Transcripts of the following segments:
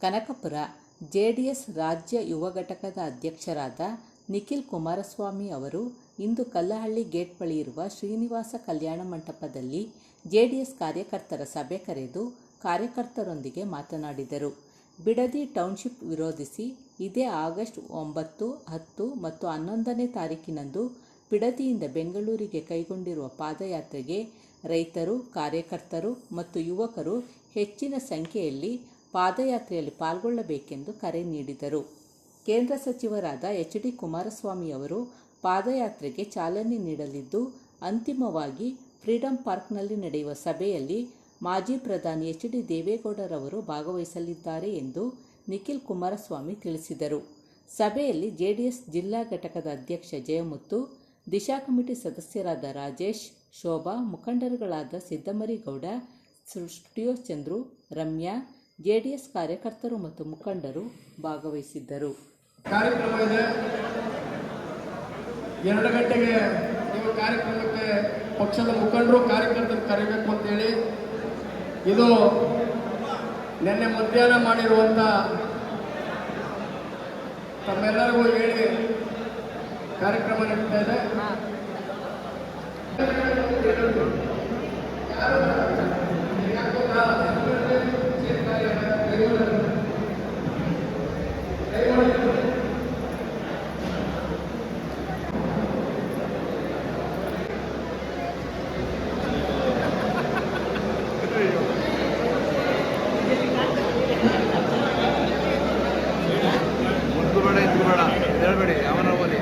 Kanakapura JDS ರಾಜ್ಯ ಯುವ ಘಟಕದ ಅಧ್ಯಕ್ಷರಾದ ನಿಖಿಲ್ ಕುಮಾರಸ್ವಾಮಿ ಅವರು ಇಂದು ಕಲ್ಲಹಳ್ಳಿ ಗೇಟ್ ಬಳಿ ಇರುವ ಶ್ರೀನಿವಾಸ ಕಲ್ಯಾಣ ಮಂಟಪದಲ್ಲಿ ಜೆಡಿಎಸ್ ಕಾರ್ಯಕರ್ತರ ಸಭೆ ಕರೆದು ಕಾರ್ಯಕರ್ತರೊಂದಿಗೆ ಮಾತನಾಡಿದರು. ಬಿಡದಿ ಟೌನ್ಶಿಪ್ ವಿರೋಧಿಸಿ ಇದೇ ಆಗಸ್ಟ್ 9, 10 ಮತ್ತು 11ನೇ ತಾರೀಕಿನಂದು ಬಿಡದಿಯಿಂದ ಬೆಂಗಳೂರಿಗೆ ಕೈಗೊಂಡಿರುವ ಪಾದಯಾತ್ರೆಗೆ ರೈತರು, ಕಾರ್ಯಕರ್ತರು ಮತ್ತು ಯುವಕರು ಹೆಚ್ಚಿನ ಸಂಖ್ಯೆಯಲ್ಲಿ ಪಾದಯಾತ್ರೆಯಲ್ಲಿ ಪಾಲ್ಗೊಳ್ಳಬೇಕೆಂದು ಕರೆ ನೀಡಿದರು. ಕೇಂದ್ರ ಸಚಿವರಾದ ಎಚ್.ಡಿ. ಕುಮಾರಸ್ವಾಮಿ ಅವರು ಪಾದಯಾತ್ರೆಗೆ ಚಾಲನೆ ನೀಡಲಿದ್ದು, ಅಂತಿಮವಾಗಿ ಫ್ರೀಡಂ ಪಾರ್ಕ್ನಲ್ಲಿ ನಡೆಯುವ ಸಭೆಯಲ್ಲಿ ಮಾಜಿ ಪ್ರಧಾನಿ ಎಚ್.ಡಿ. ದೇವೇಗೌಡರವರು ಭಾಗವಹಿಸಲಿದ್ದಾರೆ ಎಂದು ನಿಖಿಲ್ ಕುಮಾರಸ್ವಾಮಿ ತಿಳಿಸಿದರು. ಸಭೆಯಲ್ಲಿ ಜೆಡಿಎಸ್ ಜಿಲ್ಲಾ ಘಟಕದ ಅಧ್ಯಕ್ಷ ಜಯಮುತ್ತು, ದಿಶಾ ಕಮಿಟಿ ಸದಸ್ಯರಾದ ರಾಜೇಶ್, ಶೋಭಾ, ಮುಖಂಡರುಗಳಾದ ಸಿದ್ದಮರಿಗೌಡ, ಸ್ಟುಡಿಯೋ ಚಂದ್ರು, ರಮ್ಯಾ, ಜೆಡಿಎಸ್ ಕಾರ್ಯಕರ್ತರು ಮತ್ತು ಮುಖಂಡರು ಭಾಗವಹಿಸಿದ್ದರು. ಕಾರ್ಯಕ್ರಮ ಇದೆ. 2 ಗಂಟೆಗೆ ನೀವು ಕಾರ್ಯಕ್ರಮಕ್ಕೆ ಪಕ್ಷದ ಮುಖಂಡರು ಕಾರ್ಯಕರ್ತರು ಕರೀಬೇಕು ಅಂತೇಳಿ ಇದು ನಿನ್ನೆ ಮಧ್ಯಾಹ್ನ ಮಾಡಿರುವಂಥ ತಮ್ಮೆಲ್ಲರಿಗೂ ಹೇಳಿ ಕಾರ್ಯಕ್ರಮ ನಡೀತಾ ಇದೆ. ಹೇಳ್ಬೇಡಿ ಅವನ ಓದಿ.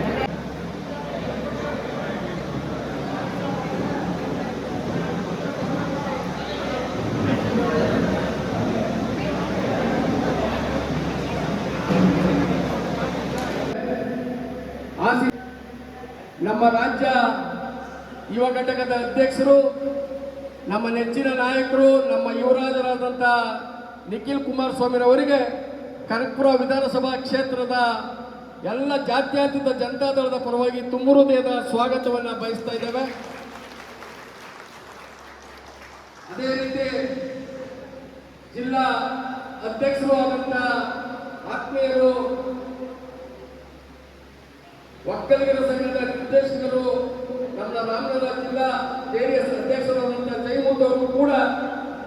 ನಮ್ಮ ರಾಜ್ಯ ಯುವ ಘಟಕದ ಅಧ್ಯಕ್ಷರು, ನಮ್ಮ ನೆಚ್ಚಿನ ನಾಯಕರು, ನಮ್ಮ ಯುವರಾಜರಾದಂಥ ನಿಖಿಲ್ ಕುಮಾರಸ್ವಾಮಿರವರಿಗೆ ಕನಕಪುರ ವಿಧಾನಸಭಾ ಕ್ಷೇತ್ರದ ಎಲ್ಲ ಜಾತ್ಯತೀತ ಜನತಾದಳದ ಪರವಾಗಿ ತುಂಬ ಹೃದಯದ ಸ್ವಾಗತವನ್ನು ಬಯಸ್ತಾ ಇದ್ದೇವೆ. ಅದೇ ರೀತಿ ಜಿಲ್ಲಾ ಅಧ್ಯಕ್ಷರು ಆದಂಥ ಆತ್ಮೀಯರು, ಒಕ್ಕಲಿಗರ ಸಂಘದ ನಿರ್ದೇಶಕರು, ನಮ್ಮ ರಾಮನಗರ ಜಿಲ್ಲಾ ಜೆಡಿಎಸ್ ಅಧ್ಯಕ್ಷರಾದಂಥ ಜಯಮುತ್ತು ಅವರು ಕೂಡ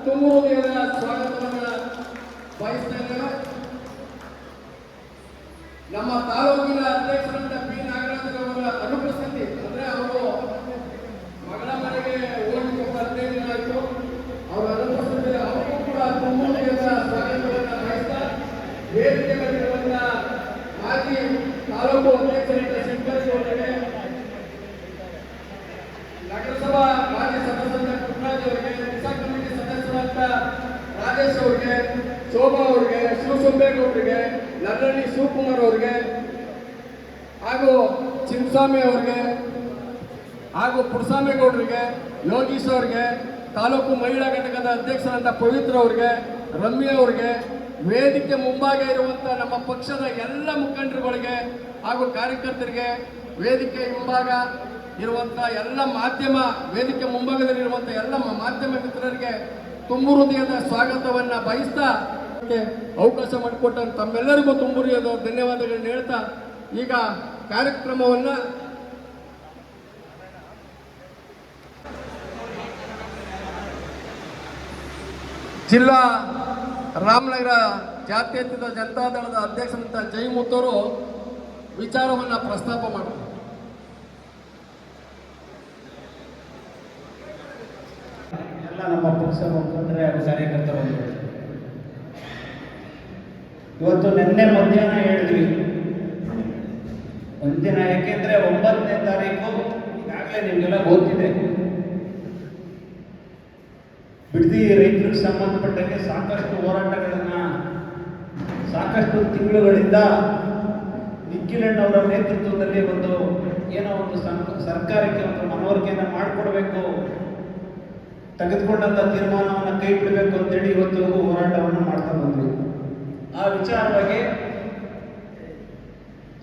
ತುಂಬ ಹೃದಯದ ಸ್ವಾಗತವನ್ನು ಬಯಸ್ತಾ ಇದ್ದೇವೆ. ನಮ್ಮ ತಾಲೂಕಿನ ಅಧ್ಯಕ್ಷರಾದ ಪಿ. ನಾಗರಾಜ್ ಅವರ ಅನುಪಸ್ಥಿತಿ, ಅಂದರೆ ಅವರು ಮಗಳ ಮನೆಗೆ ಹೋಗಿ 15 ದಿನ ಆಯಿತು. ಅವರ ಅನುಪಸ್ಥಿತಿ ಅವರಿಗೂ ಕೂಡ ತುಂಬ ಹೃದಯದ ಸ್ವಾಗತವನ್ನು ಬಯಸ್ತಾ, ವೇದಿಕೆ ಬಂದಿರುವಂಥ ಮಾಜಿ ತಾಲೂಕು ಅಧ್ಯಕ್ಷರಾದ ಶಂಕರ್ ಅವರಿಗೆ, ನಗರಸಭಾ ಮಾಜಿ ಸದಸ್ಯರಾದ ಪುಟ್ಟರಾಜ್ ಅವರಿಗೆ, ದಿಶಾ ಕಮಿಟಿ ಸದಸ್ಯರಾದ ರಾಜೇಶ್ ಅವರಿಗೆ, ಶೋಭಾ ಅವರಿಗೆ, ಶಿವಸುಂಬೇಗೌಡರಿಗೆ, ನಲ್ಲಳ್ಳಿ ಶಿವಕುಮಾರ್ ಅವರಿಗೆ, ಹಾಗೂ ಚಿನ್ನಸ್ವಾಮಿ ಅವರಿಗೆ, ಹಾಗೂ ಪುಟ್ಟಸ್ವಾಮಿಗೌಡರಿಗೆ, ಯೋಗೀಶ್ ಅವರಿಗೆ, ತಾಲೂಕು ಮಹಿಳಾ ಘಟಕದ ಅಧ್ಯಕ್ಷರಾದ ಪವಿತ್ರ ಅವರಿಗೆ, ರಮ್ಯಾ ಅವರಿಗೆ, ವೇದಿಕೆ ಮುಂಭಾಗ ಇರುವಂಥ ನಮ್ಮ ಪಕ್ಷದ ಎಲ್ಲ ಮುಖಂಡರುಗಳಿಗೆ ಹಾಗೂ ಕಾರ್ಯಕರ್ತರಿಗೆ, ವೇದಿಕೆ ಹಿಂಭಾಗ ಇರುವಂಥ ಎಲ್ಲ ಮಾಧ್ಯಮ, ವೇದಿಕೆ ಮುಂಭಾಗದಲ್ಲಿರುವಂಥ ಎಲ್ಲ ಮಾಧ್ಯಮ ಮಿತ್ರರಿಗೆ ತುಂಬ ಹೃದಯದ ಸ್ವಾಗತವನ್ನು ಬಯಸ್ತಾ, ಅವಕಾಶ ಮಾಡಿಕೊಟ್ಟ ತಮ್ಮೆಲ್ಲರಿಗೂ ತುಂಬ ಹೃದಯದ ಧನ್ಯವಾದಗಳನ್ನ ಹೇಳ್ತಾ, ಈಗ ಕಾರ್ಯಕ್ರಮವನ್ನು ಜಿಲ್ಲಾ ರಾಮನಗರ ಜಾತ್ಯತೀತ ಜನತಾದಳದ ಅಧ್ಯಕ್ಷರಂತ ಜಯಮುತ್ತವರು ವಿಚಾರವನ್ನು ಪ್ರಸ್ತಾಪ ಮಾಡ್ತಾರೆ. ಎಲ್ಲ ನಮ್ಮ ಪಕ್ಷದ ಮುಖಂಡರೇ ಹಾಗೂ ಕಾರ್ಯಕರ್ತರು ಇವತ್ತು ನಿನ್ನೆ ಮಧ್ಯಾಹ್ನ ಹೇಳಿದ್ವಿ ಒಂದಿನ, ಯಾಕೆಂದ್ರೆ 9ನೇ ತಾರೀಕು ಈಗಾಗಲೇ ನಿಮಗೆಲ್ಲ ಗೊತ್ತಿದೆ, ಬಿಡದಿ ರೈತರಿಗೆ ಸಂಬಂಧಪಟ್ಟಂಗೆ ಸಾಕಷ್ಟು ಹೋರಾಟಗಳನ್ನ ಸಾಕಷ್ಟು ತಿಂಗಳುಗಳಿಂದ ನಿಖಿಲಣ್ಣವರ ನೇತೃತ್ವದಲ್ಲಿ ಏನೋ ಒಂದು ಸರ್ಕಾರಕ್ಕೆ ಒಂದು ಮನವರಿಕೆಯನ್ನು ಮಾಡಿಕೊಡ್ಬೇಕು, ತೆಗೆದುಕೊಂಡಂಥ ತೀರ್ಮಾನವನ್ನು ಕೈ ಬಿಡಬೇಕು ಅಂತೇಳಿ ಇವತ್ತಿಗೂ ಹೋರಾಟವನ್ನು ಮಾಡ್ತಾ ಬಂದ್ವಿ. ಆ ವಿಚಾರವಾಗಿ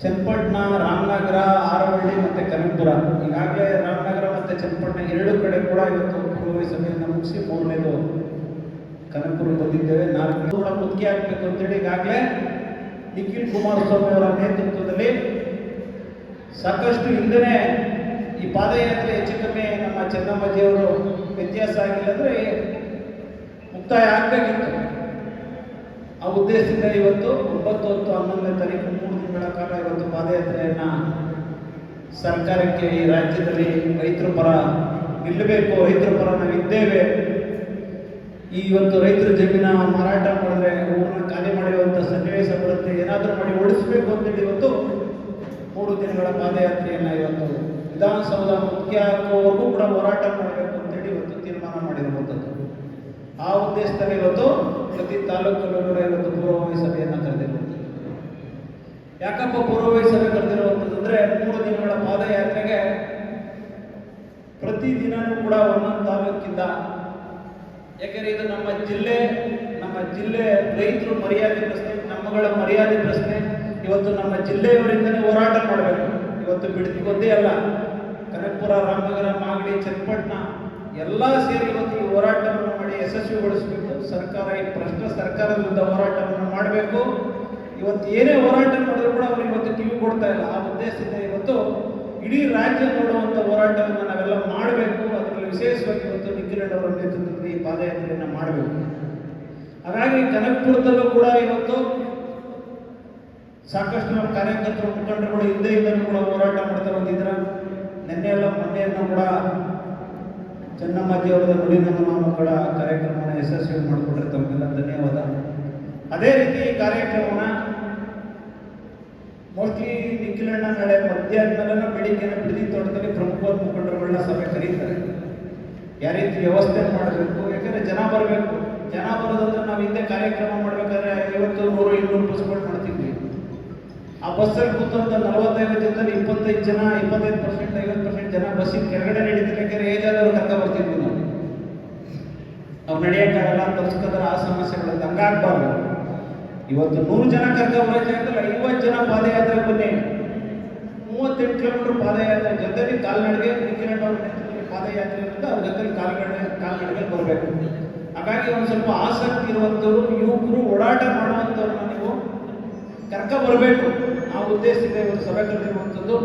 ಚನ್ನಪಟ್ಟಣ, ರಾಮನಗರ, ಆರವಳ್ಳಿ ಮತ್ತು ಕನಕಪುರ, ಈಗಾಗಲೇ ರಾಮನಗರ ಮತ್ತು ಚನ್ನಪಟ್ಟಣ 2 ಕಡೆ ಕೂಡ ಇವತ್ತು ಪೂರ್ವಭಾವಿ ಸಭೆಯನ್ನು ಮುಗಿಸಿ 3ನೇದು ಕನಕಪುರ ಬಂದಿದ್ದೇವೆ. 4 ಕೂಡ ಮುಖ್ಯ ಆಗಬೇಕು ಅಂತೇಳಿ ಈಗಾಗಲೇ ನಿಖಿಲ್ ಕುಮಾರಸ್ವಾಮಿ ಅವರ ನೇತೃತ್ವದಲ್ಲಿ ಸಾಕಷ್ಟು ಹಿಂದೆನೇ ಈ ಪಾದಯಾತ್ರೆ ಹೆಚ್ಚು ಕಮ್ಮಿ ನಮ್ಮ ಚೆನ್ನಮ್ಮಾಜಿಯವರು ವ್ಯತ್ಯಾಸ ಆಗಿಲ್ಲ ಅಂದರೆ ಮುಕ್ತಾಯ ಆಗಬೇಕಿತ್ತು. ಆ ಉದ್ದೇಶದಿಂದ ಇವತ್ತು 9, 10, 11ನೇ ತಾರೀಕು 3 ದಿನಗಳ ಕಾಲ ಇವತ್ತು ಪಾದಯಾತ್ರೆಯನ್ನು ಸರ್ಕಾರಕ್ಕೆ ಈ ರಾಜ್ಯದಲ್ಲಿ ರೈತರ ಪರ ನಿಲ್ಲಬೇಕು, ರೈತರ ಪರ ನಾವಿದ್ದೇವೆ, ಇವತ್ತು ರೈತರ ಜಮೀನ ಮಾರಾಟ ಮಾಡಿದ್ರೆ ಊರನ್ನ ಖಾಲಿ ಮಾಡಿರುವಂಥ ಸನ್ನಿವೇಶ ಬರುತ್ತೆ, ಏನಾದರೂ ಮಾಡಿ ಓಡಿಸಬೇಕು ಅಂತೇಳಿ ಇವತ್ತು 3 ದಿನಗಳ ಪಾದಯಾತ್ರೆಯನ್ನು ಇವತ್ತು ವಿಧಾನಸೌಧ ಮುಖ್ಯ ಆಗುವವರೆಗೂ ಕೂಡ ಹೋರಾಟ ಮಾಡಬೇಕು ಅಂತೇಳಿ ಇವತ್ತು ತೀರ್ಮಾನ ಮಾಡಿರುವಂಥದ್ದು. ಆ ಉದ್ದೇಶದಲ್ಲಿ ಇವತ್ತು ಪ್ರತಿ ತಾಲೂಕಲ್ಲೂ ಕೂಡ ಇವತ್ತು ಪೂರ್ವಭಾವಿ ಸಭೆಯನ್ನು ಕರೆದಿರುವಂಥದ್ದು. ಯಾಕಪ್ಪ ಪೂರ್ವಭಾವಿ ಸಭೆ ಕರೆದಿರುವಂಥದ್ದು ಅಂದರೆ 3 ದಿನಗಳ ಪಾದಯಾತ್ರೆಗೆ ಪ್ರತಿದಿನವೂ ಕೂಡ ಒಂದೊಂದು ತಾಲೂಕಿಂದ, ಯಾಕೆಂದರೆ ಇದು ನಮ್ಮ ಜಿಲ್ಲೆ ರೈತರು ಮರ್ಯಾದೆ ಪ್ರಶ್ನೆ, ನಮ್ಮಗಳ ಮರ್ಯಾದೆ ಪ್ರಶ್ನೆ. ಇವತ್ತು ನಮ್ಮ ಜಿಲ್ಲೆಯವರಿಂದಲೇ ಹೋರಾಟ ಮಾಡಬೇಕು. ಇವತ್ತು ಬಿಡದಿ ಒಂದೇ ಅಲ್ಲ, ಕನಕಪುರ, ರಾಮನಗರ, ಮಾಗಡಿ, ಚನ್ನಪಟ್ಟಣ ಎಲ್ಲ ಸೇರಿ ಇವತ್ತು ಈ ಹೋರಾಟವನ್ನು ಮಾಡಿ ಯಶಸ್ವಿಗೊಳಿಸಬೇಕು. ಸರ್ಕಾರ ಈ ಭ್ರಷ್ಟ ಸರ್ಕಾರದ ವಿರುದ್ಧ ಹೋರಾಟವನ್ನು ಮಾಡಬೇಕು. ಇವತ್ತು ಏನೇ ಹೋರಾಟ ಮಾಡಿದ್ರು ಕೂಡ ಅವರು ಇವತ್ತು ಕಿವಿ ಕೊಡ್ತಾ ಇಲ್ಲ. ಆ ಉದ್ದೇಶದಿಂದ ಇವತ್ತು ಇಡೀ ರಾಜ್ಯ ನೋಡುವಂಥ ಹೋರಾಟವನ್ನು ನಾವೆಲ್ಲ ಮಾಡಬೇಕು. ಅದರಲ್ಲಿ ವಿಶೇಷವಾಗಿ ಇವತ್ತು ನಿಖಿಲಣ್ಣವರ ನೇತೃತ್ವದಲ್ಲಿ ಈ ಪಾದಯಾತ್ರೆಯನ್ನು ಮಾಡಬೇಕು. ಹಾಗಾಗಿ ಕನಕಪುರದಲ್ಲೂ ಕೂಡ ಇವತ್ತು ಸಾಕಷ್ಟು ನಮ್ಮ ಕಾರ್ಯಕರ್ತರು, ಮುಖಂಡರುಗಳು ಹಿಂದೆಯಿಂದಲೂ ಕೂಡ ಹೋರಾಟ ಮಾಡ್ತಾ ಬಂದಿದ್ದಾರೆ. ಮೊನ್ನೆಯನ್ನು ಕೂಡ ಚೆನ್ನಮ್ಮಾಜಿಯವರ ನುಡಿನಮನವನ್ನು ಕೂಡ ಕಾರ್ಯಕ್ರಮವನ್ನು ಯಶಸ್ವಿ ಮಾಡಿಕೊಟ್ರೆ ತಮಗೆಲ್ಲ ಧನ್ಯವಾದ. ಅದೇ ರೀತಿ ಈ ಕಾರ್ಯಕ್ರಮನ ಮೋಸ್ಟ್ಲಿ ನಿಖಿಲಣ್ಣ ನಾಳೆ ಮಧ್ಯಾಹ್ನ ಬೆಳಿಗ್ಗೆ ಬಿಡದಿ ತೋಟದಲ್ಲಿ ಪ್ರಮುಖ ಮುಖಂಡರುಗಳನ್ನ ಸಭೆ ಕರೀತಾರೆ. ಯಾವ ರೀತಿ ವ್ಯವಸ್ಥೆ ಮಾಡಬೇಕು, ಯಾಕಂದರೆ ಜನ ಬರಬೇಕು. ಜನ ಬರೋದಂದ್ರೆ ನಾವು ಹಿಂದೆ ಕಾರ್ಯಕ್ರಮ ಮಾಡಬೇಕಾದ್ರೆ 50, 100, 200 ಬಸ್ಗಳು ಮಾಡ್ತಿದ್ವಿ. ಆ ಬಸ್ಸಲ್ಲಿ ಕೂತಂತ 45 ಜನದಲ್ಲಿ 25 ಜನ, 25%, 50% ಜನ ಬಸ್ಸಿನ ಕೆಳಗಡೆ ನಡೀತಾರೆ. ಯಾಕೆಂದರೆ ಏಜ್ ಆದವರು ಕರ್ಕ ಬರ್ತಿದ್ವಿ ನಾವು ನಡೆಯೋಕ್ಕಾಗಲ್ಲ, ತಪ್ಪಿಸ್ಕೋದ್ರೆ ಆ ಸಮಸ್ಯೆಗಳು ಹಂಗಾಗಬಾರ್ದು. ಇವತ್ತು 100 ಜನ ಕರ್ಕ ಬರೋ ಜಾಗದಲ್ಲಿ 50 ಜನ ಪಾದಯಾತ್ರೆ ಬನ್ನಿ. 38 ಕಿಲೋಮೀಟರ್ ಪಾದಯಾತ್ರೆ ಜೊತೆಲಿ ಕಾಲ್ನಡಿಗೆ ನಿಖಿಲಣ್ಣವ್ರ ನೇತೃತ್ವದಲ್ಲಿ ಪಾದಯಾತ್ರೆ ಇರುತ್ತೆ. ಅವ್ರ ಜೊತೆಲಿ ಕಾಲ್ನಡಿಗೆ ಬರಬೇಕು. ಹಾಗಾಗಿ ಒಂದು ಸ್ವಲ್ಪ ಆಸಕ್ತಿ ಇರುವಂಥವ್ರು, ಯುವಕರು, ಓಡಾಟ ಮಾಡುವಂಥವ್ರನ್ನ ನೀವು ಕರ್ಕ ಬರಬೇಕು. ಆ ಉದ್ದೇಶದಿಂದ ಇವತ್ತು ಸಭೆ ಕರೆದಿರುವಂಥದ್ದು.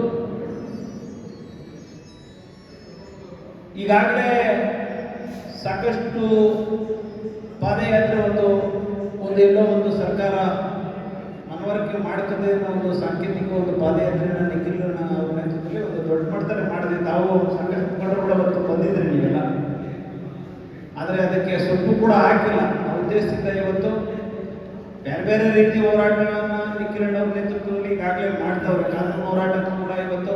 ಈಗಾಗಲೇ ಸಾಕಷ್ಟು ಪಾದಯಾತ್ರೆ ಎಲ್ಲೋ ಒಂದು ಸರ್ಕಾರ ಮನವರಿಕೆ ಮಾಡ್ತದೆ ಅನ್ನೋ ಒಂದು ಸಾಂಕೇತಿಕ ಒಂದು ಪಾದಯಾತ್ರೆಯನ್ನು ನಿಖಿಲಣ್ಣ ಅವ್ರ ನೇತೃತ್ವದಲ್ಲಿ ಒಂದು ದೊಡ್ಡ ಮಟ್ಟದಲ್ಲಿ ಮಾಡಿದೆ. ತಾವು ಸಾಕಷ್ಟು ಮುಖಂಡರು ಕೂಡ ಇವತ್ತು ಬಂದಿದ್ರಿ ನೀವೆಲ್ಲ, ಆದರೆ ಅದಕ್ಕೆ ಸ್ವಲ್ಪ ಕೂಡ ಹಾಕಿಲ್ಲ. ಆ ಉದ್ದೇಶದಿಂದ ಇವತ್ತು ಬೇರೆ ಬೇರೆ ರೀತಿ ಹೋರಾಟಗಳನ್ನು ನಿಖಿಲಣ್ಣವ್ರ ನೇತೃತ್ವದಲ್ಲಿ ಈಗಾಗಲೇ ಮಾಡ್ತಾವ್ರೆ. ಕಾನೂನು ಹೋರಾಟಕ್ಕೂ ಕೂಡ ಇವತ್ತು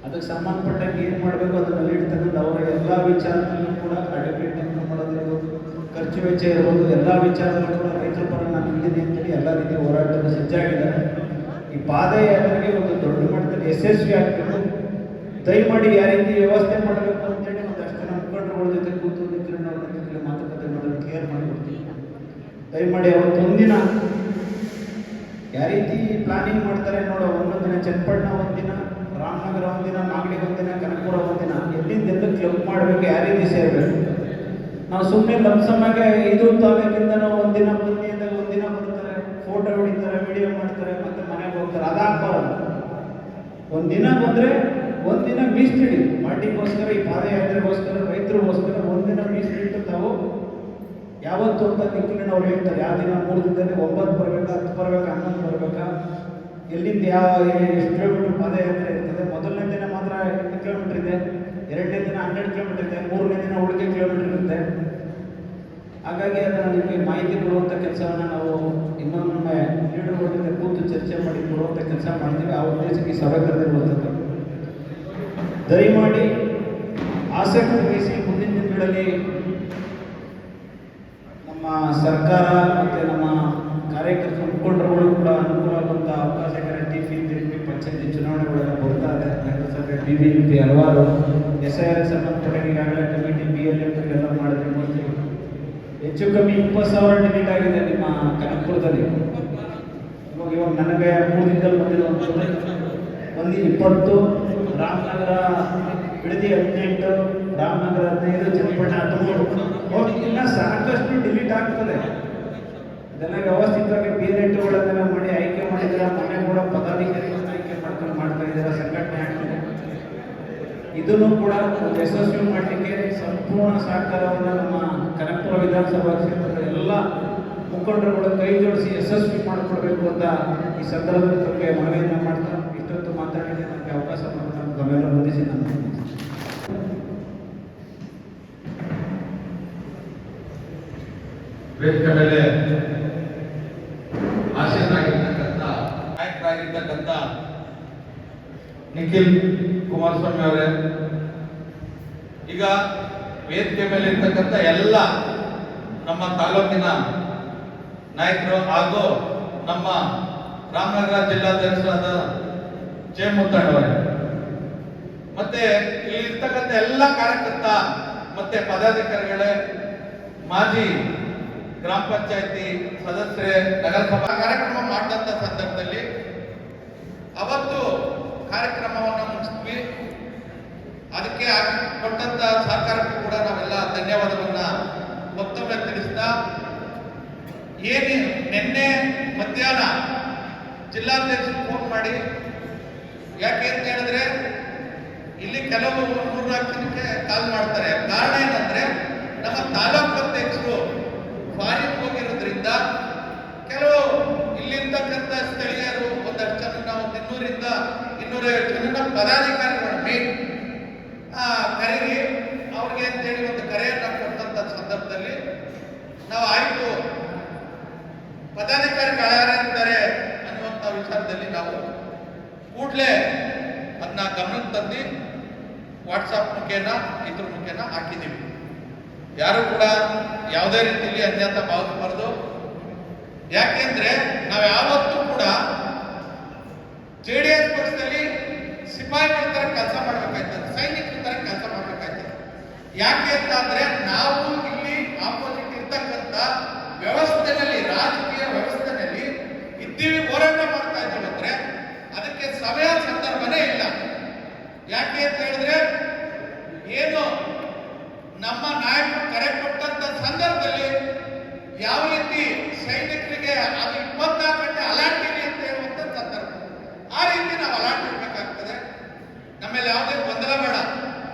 ಅದಕ್ಕೆ ಸಂಬಂಧಪಟ್ಟಂಗೆ ಏನು ಮಾಡಬೇಕು ಅದನ್ನೆಲ್ಲ ಇಡ್ತಕ್ಕಂಥ ಅವರ ಎಲ್ಲ ವಿಚಾರದಲ್ಲೂ ಕೂಡ ಅಡ್ವೊಕೇಟ್ ಮಾಡೋದಿರ್ಬೋದು, ಖರ್ಚು ವೆಚ್ಚ ಇರ್ಬೋದು, ಎಲ್ಲ ವಿಚಾರದಲ್ಲೂ ಕೂಡ ರೈತರ ಪರ ನಾನು ಇದ್ದೀನಿ ಅಂತೇಳಿ ಎಲ್ಲ ರೀತಿ ಹೋರಾಟದ ಸಜ್ಜಾಗಿದ್ದಾರೆ. ಈ ಪಾದಯಾತ್ರೆಗೆ ಒಂದು ದೊಡ್ಡ ಮಟ್ಟದಲ್ಲಿ ಯಶಸ್ವಿ ಆಗಬೇಕು. ದಯಮಾಡಿ ಯಾವ ರೀತಿ ವ್ಯವಸ್ಥೆ ಮಾಡಬೇಕು ಅಂತೇಳಿ ಒಂದಷ್ಟು ಜನ ಮುಖಂಡರುಗಳ ಜೊತೆ ಕೂತು ನಿಖಿಲಣ್ಣವ್ರ ನೇತೃತ್ವದಲ್ಲಿ ಮಾತುಕತೆ ಮಾಡೋದು ಕ್ಲಿಯರ್ ಮಾಡಿಕೊಡ್ತೀನಿ. ದಯಮಾಡಿ ಅವತ್ತು ಒಂದಿನ ಯಾವ ರೀತಿ ಪ್ಲಾನಿಂಗ್ ಮಾಡ್ತಾರೆ ನೋಡೋ, ಒಂದೊಂದು ದಿನ ಚನ್ನಪಟ್ಟಣ ಒಂದಿನ, ರಾಮನಗರ ಒಂದಿನ, ಮಾಗಡಿ ಒಂದಿನ, ಕನಕಪುರ ಒಂದಿನ, ಎಲ್ಲಿಂದ ಕ್ಲಬ್ ಮಾಡಬೇಕು, ಯಾವ ರೀತಿ ಸೇರಬೇಕು. ನಾವು ಸುಮ್ಮನೆ ಲಂಸಮ್ಮಾಗೆ ಇದು ತಾಲೂಕಿಂದನೂ ಒಂದಿನ ಬನ್ನಿ ಅಂದಾಗ ಒಂದಿನ ಬರ್ತಾರೆ, ಫೋಟೋ ಹೊಡಿತಾರೆ, ವಿಡಿಯೋ ಮಾಡ್ತಾರೆ, ಮತ್ತೆ ಮನೆಗೆ ಹೋಗ್ತಾರೆ. ಅದಾಗಬಾರದು. ಒಂದಿನ ಬಂದರೆ ಒಂದಿನ ಮೀಸಲಿಡಿ. ಪಾರ್ಟಿಗೋಸ್ಕರ, ಈ ಪಾದಯಾತ್ರೆಗೋಸ್ಕರ, ರೈತರಿಗೋಸ್ಕರ ಒಂದಿನ ಮೀಸಲಿಟ್ಟು ತಾವು ಯಾವತ್ತು ಅಂತ ನಿಖಿಲಣ್ಣವ್ರು ಹೇಳ್ತಾರೆ. ಯಾವ ದಿನ 3 ದಿನದಲ್ಲಿ 9 ಬರಬೇಕಾ, 10 ಬರಬೇಕಾ, 11 ಬರಬೇಕಾ, ಎಲ್ಲಿಂದ ಎಷ್ಟು ಕಿಲೋಮೀಟರ್ ಪಾದಯಾತ್ರೆ ಇರ್ತದೆ. ಮೊದಲನೇ ದಿನ ಮಾತ್ರ 8 ಕಿಲೋಮೀಟರ್ ಇದೆ, 2ನೇ ದಿನ 12 ಕಿಲೋಮೀಟರ್ ಇದೆ, 3ನೇ ದಿನ ಉಳಿಕೆ ಕಿಲೋಮೀಟರ್ ಇರುತ್ತೆ. ಹಾಗಾಗಿ ಅದನ್ನು ನಿಮಗೆ ಮಾಹಿತಿ ಕೊಡುವಂಥ ಕೆಲಸವನ್ನು ನಾವು ಇನ್ನೊಮ್ಮೆ ಲೀಡರ್ಗಳ ಜೊತೆ ಕೂತು ಚರ್ಚೆ ಮಾಡಿ ಕೊಡುವಂಥ ಕೆಲಸ ಮಾಡ್ತೀವಿ. ಆ ಉದ್ದೇಶಕ್ಕೆ ಸಭೆ ಕರೆದಿರುವಂಥದ್ದು. ದಯಮಾಡಿ ಆಸಕ್ತಿ ವಹಿಸಿ ಮುಂದಿನ ದಿನಗಳಲ್ಲಿ ನಮ್ಮ ಸರ್ಕಾರ ಮತ್ತು ನಮ್ಮ ಕಾರ್ಯಕರ್ತರ ಮುಖಂಡರುಗಳು ಕೂಡ ಅನುಕೂಲ ಆಗುವಂಥ ಅವಕಾಶ. ಟಿಪಿ ಪಂಚಾಯತಿ ಚುನಾವಣೆಗಳೆಲ್ಲ ಬರ್ತಾ ಇದೆ. ನಗರಸಭೆ, BBMP ಹಲವಾರು SIR ಸಂಬಂಧಪಟ್ಟ ಈಗಾಗಲೇ ಕಮಿಟಿ BLM ಎಲ್ಲ ಮಾಡಿದ್ರೆ ಹೆಚ್ಚು ಕಮ್ಮಿ 20,000 ಟಿಕೆಟ್ ಆಗಿದೆ ನಿಮ್ಮ ಕನಕಪುರದಲ್ಲಿ. ಇವಾಗ ನನಗೆ 3 ದಿನದಲ್ಲಿ ಬಂದಿರುವಂಥದ್ದು 20, ರಾಮನಗರ ಬಿಡದಿ 18, ರಾಮನಗರ 15, ಚನ್ನಪಟ್ಟಣ 13 ಇನ್ನ ಸಾಕಷ್ಟು ಡಿಲೀಟ್ ಆಗ್ತದೆ. ಇದೆಲ್ಲ ವ್ಯವಸ್ಥಿತವಾಗಿ ಬೇರೆಟ್ಟುಗಳನ್ನೆಲ್ಲ ಮಾಡಿ ಆಯ್ಕೆ ಮಾಡಿದ್ರೆ ಮೊನ್ನೆ ಕೂಡ ಪದಾಧಿಕಾರಿಗಳನ್ನ ಆಯ್ಕೆ ಮಾಡ್ಕೊಂಡು ಮಾಡ್ತಾ ಇದ್ದೀರಾ, ಸಂಘಟನೆ ಆಗ್ತದೆ. ಇದನ್ನು ಕೂಡ ಒಂದು ಯಶಸ್ವಿ ಮಾಡಲಿಕ್ಕೆ ಸಂಪೂರ್ಣ ಸಹಕಾರವನ್ನು ನಮ್ಮ ಕನಕಪುರ ವಿಧಾನಸಭಾ ಕ್ಷೇತ್ರದ ಎಲ್ಲ ಮುಖಂಡರುಗಳು ಕೈ ಜೋಡಿಸಿ ಯಶಸ್ವಿ ಮಾಡಿಕೊಡ್ಬೇಕು ಅಂತ ಈ ಸಂದರ್ಭದಲ್ಲಿ ತಮಗೆ ಮನವಿಯನ್ನು ಮಾಡ್ತಾ ಇಷ್ಟೊತ್ತು ಮಾತಾಡಿ ನನಗೆ ಅವಕಾಶ ಮಾಡಿಕೊಂಡು ತಮ್ಮೆಲ್ಲ ವಂದಿಸಿ ನಾನು ವೇದಿಕೆ ಮೇಲೆ ಆಶೀರ್ನಾಗಿರ್ತಕ್ಕಂಥ ನಾಯಕರಾಗಿರ್ತಕ್ಕಂಥ ನಿಖಿಲ್ ಕುಮಾರಸ್ವಾಮಿ ಅವರೇ, ಈಗ ವೇದಿಕೆ ಮೇಲೆ ಇರ್ತಕ್ಕಂಥ ಎಲ್ಲ ನಮ್ಮ ತಾಲೂಕಿನ ನಾಯಕರು ಹಾಗೂ ನಮ್ಮ ರಾಮನಗರ ಜಿಲ್ಲಾಧ್ಯಕ್ಷರಾದ ಜೆ ಮುತ್ತಣ್ಣವರೇ, ಮತ್ತೆ ಇಲ್ಲಿ ಇರ್ತಕ್ಕಂಥ ಎಲ್ಲ ಕಾರ್ಯಕರ್ತ ಮತ್ತೆ ಪದಾಧಿಕಾರಿಗಳೇ, ಮಾಜಿ ಗ್ರಾಮ ಪಂಚಾಯತಿ ಸದಸ್ಯರೇ, ನಗರಸಭಾ ಕಾರ್ಯಕ್ರಮ ಮಾಡಿದಂಥ ಸಂದರ್ಭದಲ್ಲಿ ಅವತ್ತು ಕಾರ್ಯಕ್ರಮವನ್ನು ಮುಗಿಸಿದ್ವಿ. ಅದಕ್ಕೆ ಕೊಟ್ಟಂತ ಸಹಕಾರಕ್ಕೂ ಕೂಡ ನಾವೆಲ್ಲ ಧನ್ಯವಾದವನ್ನ ಮತ್ತೊಮ್ಮೆ ತಿಳಿಸ್ತಾ, ನಿನ್ನೆ ಮಧ್ಯಾಹ್ನ ಜಿಲ್ಲಾಧ್ಯಕ್ಷರು ಫೋನ್ ಮಾಡಿ, ಯಾಕೆ ಅಂತ ಹೇಳಿದ್ರೆ ಇಲ್ಲಿ ಕೆಲವು 3-4 ಜನಕ್ಕೆ ಕಾಲ್ ಮಾಡ್ತಾರೆ. ಕಾರಣ ಏನಂದ್ರೆ ನಮ್ಮ ತಾಲೂಕು ಅಧ್ಯಕ್ಷರು ಫಾರಿನ್ ಹೋಗಿರೋದ್ರಿಂದ ಕೆಲವು ಇಲ್ಲಿರ್ತಕ್ಕಂಥ ಸ್ಥಳೀಯರು ಒಂದಷ್ಟು ಜನ, ಒಂದು 200ರಿಂದ 250 ಜನ ಪದಾಧಿಕಾರಿಗಳು ಮೇನ್ ಕರೀರಿ ಅವ್ರಿಗೆ ಅಂತೇಳಿ ಒಂದು ಕರೆಯನ್ನು ಕೊಟ್ಟಂತ ಸಂದರ್ಭದಲ್ಲಿ ನಾವು ಆಯ್ತು ಪದಾಧಿಕಾರಿಗಳು ಯಾರಿದ್ದಾರೆ ಅನ್ನುವಂಥ ವಿಚಾರದಲ್ಲಿ ನಾವು ಕೂಡಲೇ ಅದನ್ನ ಗಮನಕ್ಕೆ ತಂದು ವಾಟ್ಸಾಪ್ ಮುಖೇನ ಇದ್ರ ಮುಖೇನ ಹಾಕಿದ್ದೀವಿ. ಯಾರು ಕೂಡ ಯಾವುದೇ ರೀತಿಯಲ್ಲಿ ಅನ್ಯತಾ ಭಾವಿಸಬಾರ್ದು. ಯಾಕೆಂದ್ರೆ ನಾವು ಯಾವತ್ತೂ ಕೂಡ JDS ಪಕ್ಷದಲ್ಲಿ ಸಿಪಾಯಿಗಳ ತರ ಕೆಲಸ ಮಾಡ್ಬೇಕಾಯ್ತದೆ, ಸೈನಿಕರ ತರ ಕೆಲಸ ಮಾಡ್ಬೇಕಾಯ್ತದೆ. ಯಾಕೆ ಅಂತ ಅಂದ್ರೆ ನಾವು ಇಲ್ಲಿ ಆಪೋಸಿಟ್ ಇರ್ತಕ್ಕಂಥ ವ್ಯವಸ್ಥೆನಲ್ಲಿ, ರಾಜಕೀಯ ವ್ಯವಸ್ಥೆನಲ್ಲಿ ಇದ್ದೀವಿ, ಹೋರಾಟ ಮಾಡ್ತಾ ಇದ್ದೀವಿ ಅಂದ್ರೆ ಅದಕ್ಕೆ ಸಮಯ ಸಂದರ್ಭನೇ ಇಲ್ಲ. ಯಾಕೆ ಅಂತ ಹೇಳಿದ್ರೆ ಏನು ನಮ್ಮ ನಾಯಕರು ಕರೆ ಕೊಟ್ಟಂತ ಸಂದರ್ಭದಲ್ಲಿ ಯಾವ ರೀತಿ ಸೈನಿಕರಿಗೆ ಅದು 24 ಗಂಟೆ ಅಲರ್ಟ್ ಇರಿ ಅಂತ ಹೇಳುವಂತ ಸಂದರ್ಭ, ಆ ರೀತಿ ನಾವು ಅಲರ್ಟ್ ಇರಬೇಕಾಗ್ತದೆ. ನಮ್ಮಲ್ಲಿ ಯಾವುದೇ ಗೊಂದಲ ಬೇಡ.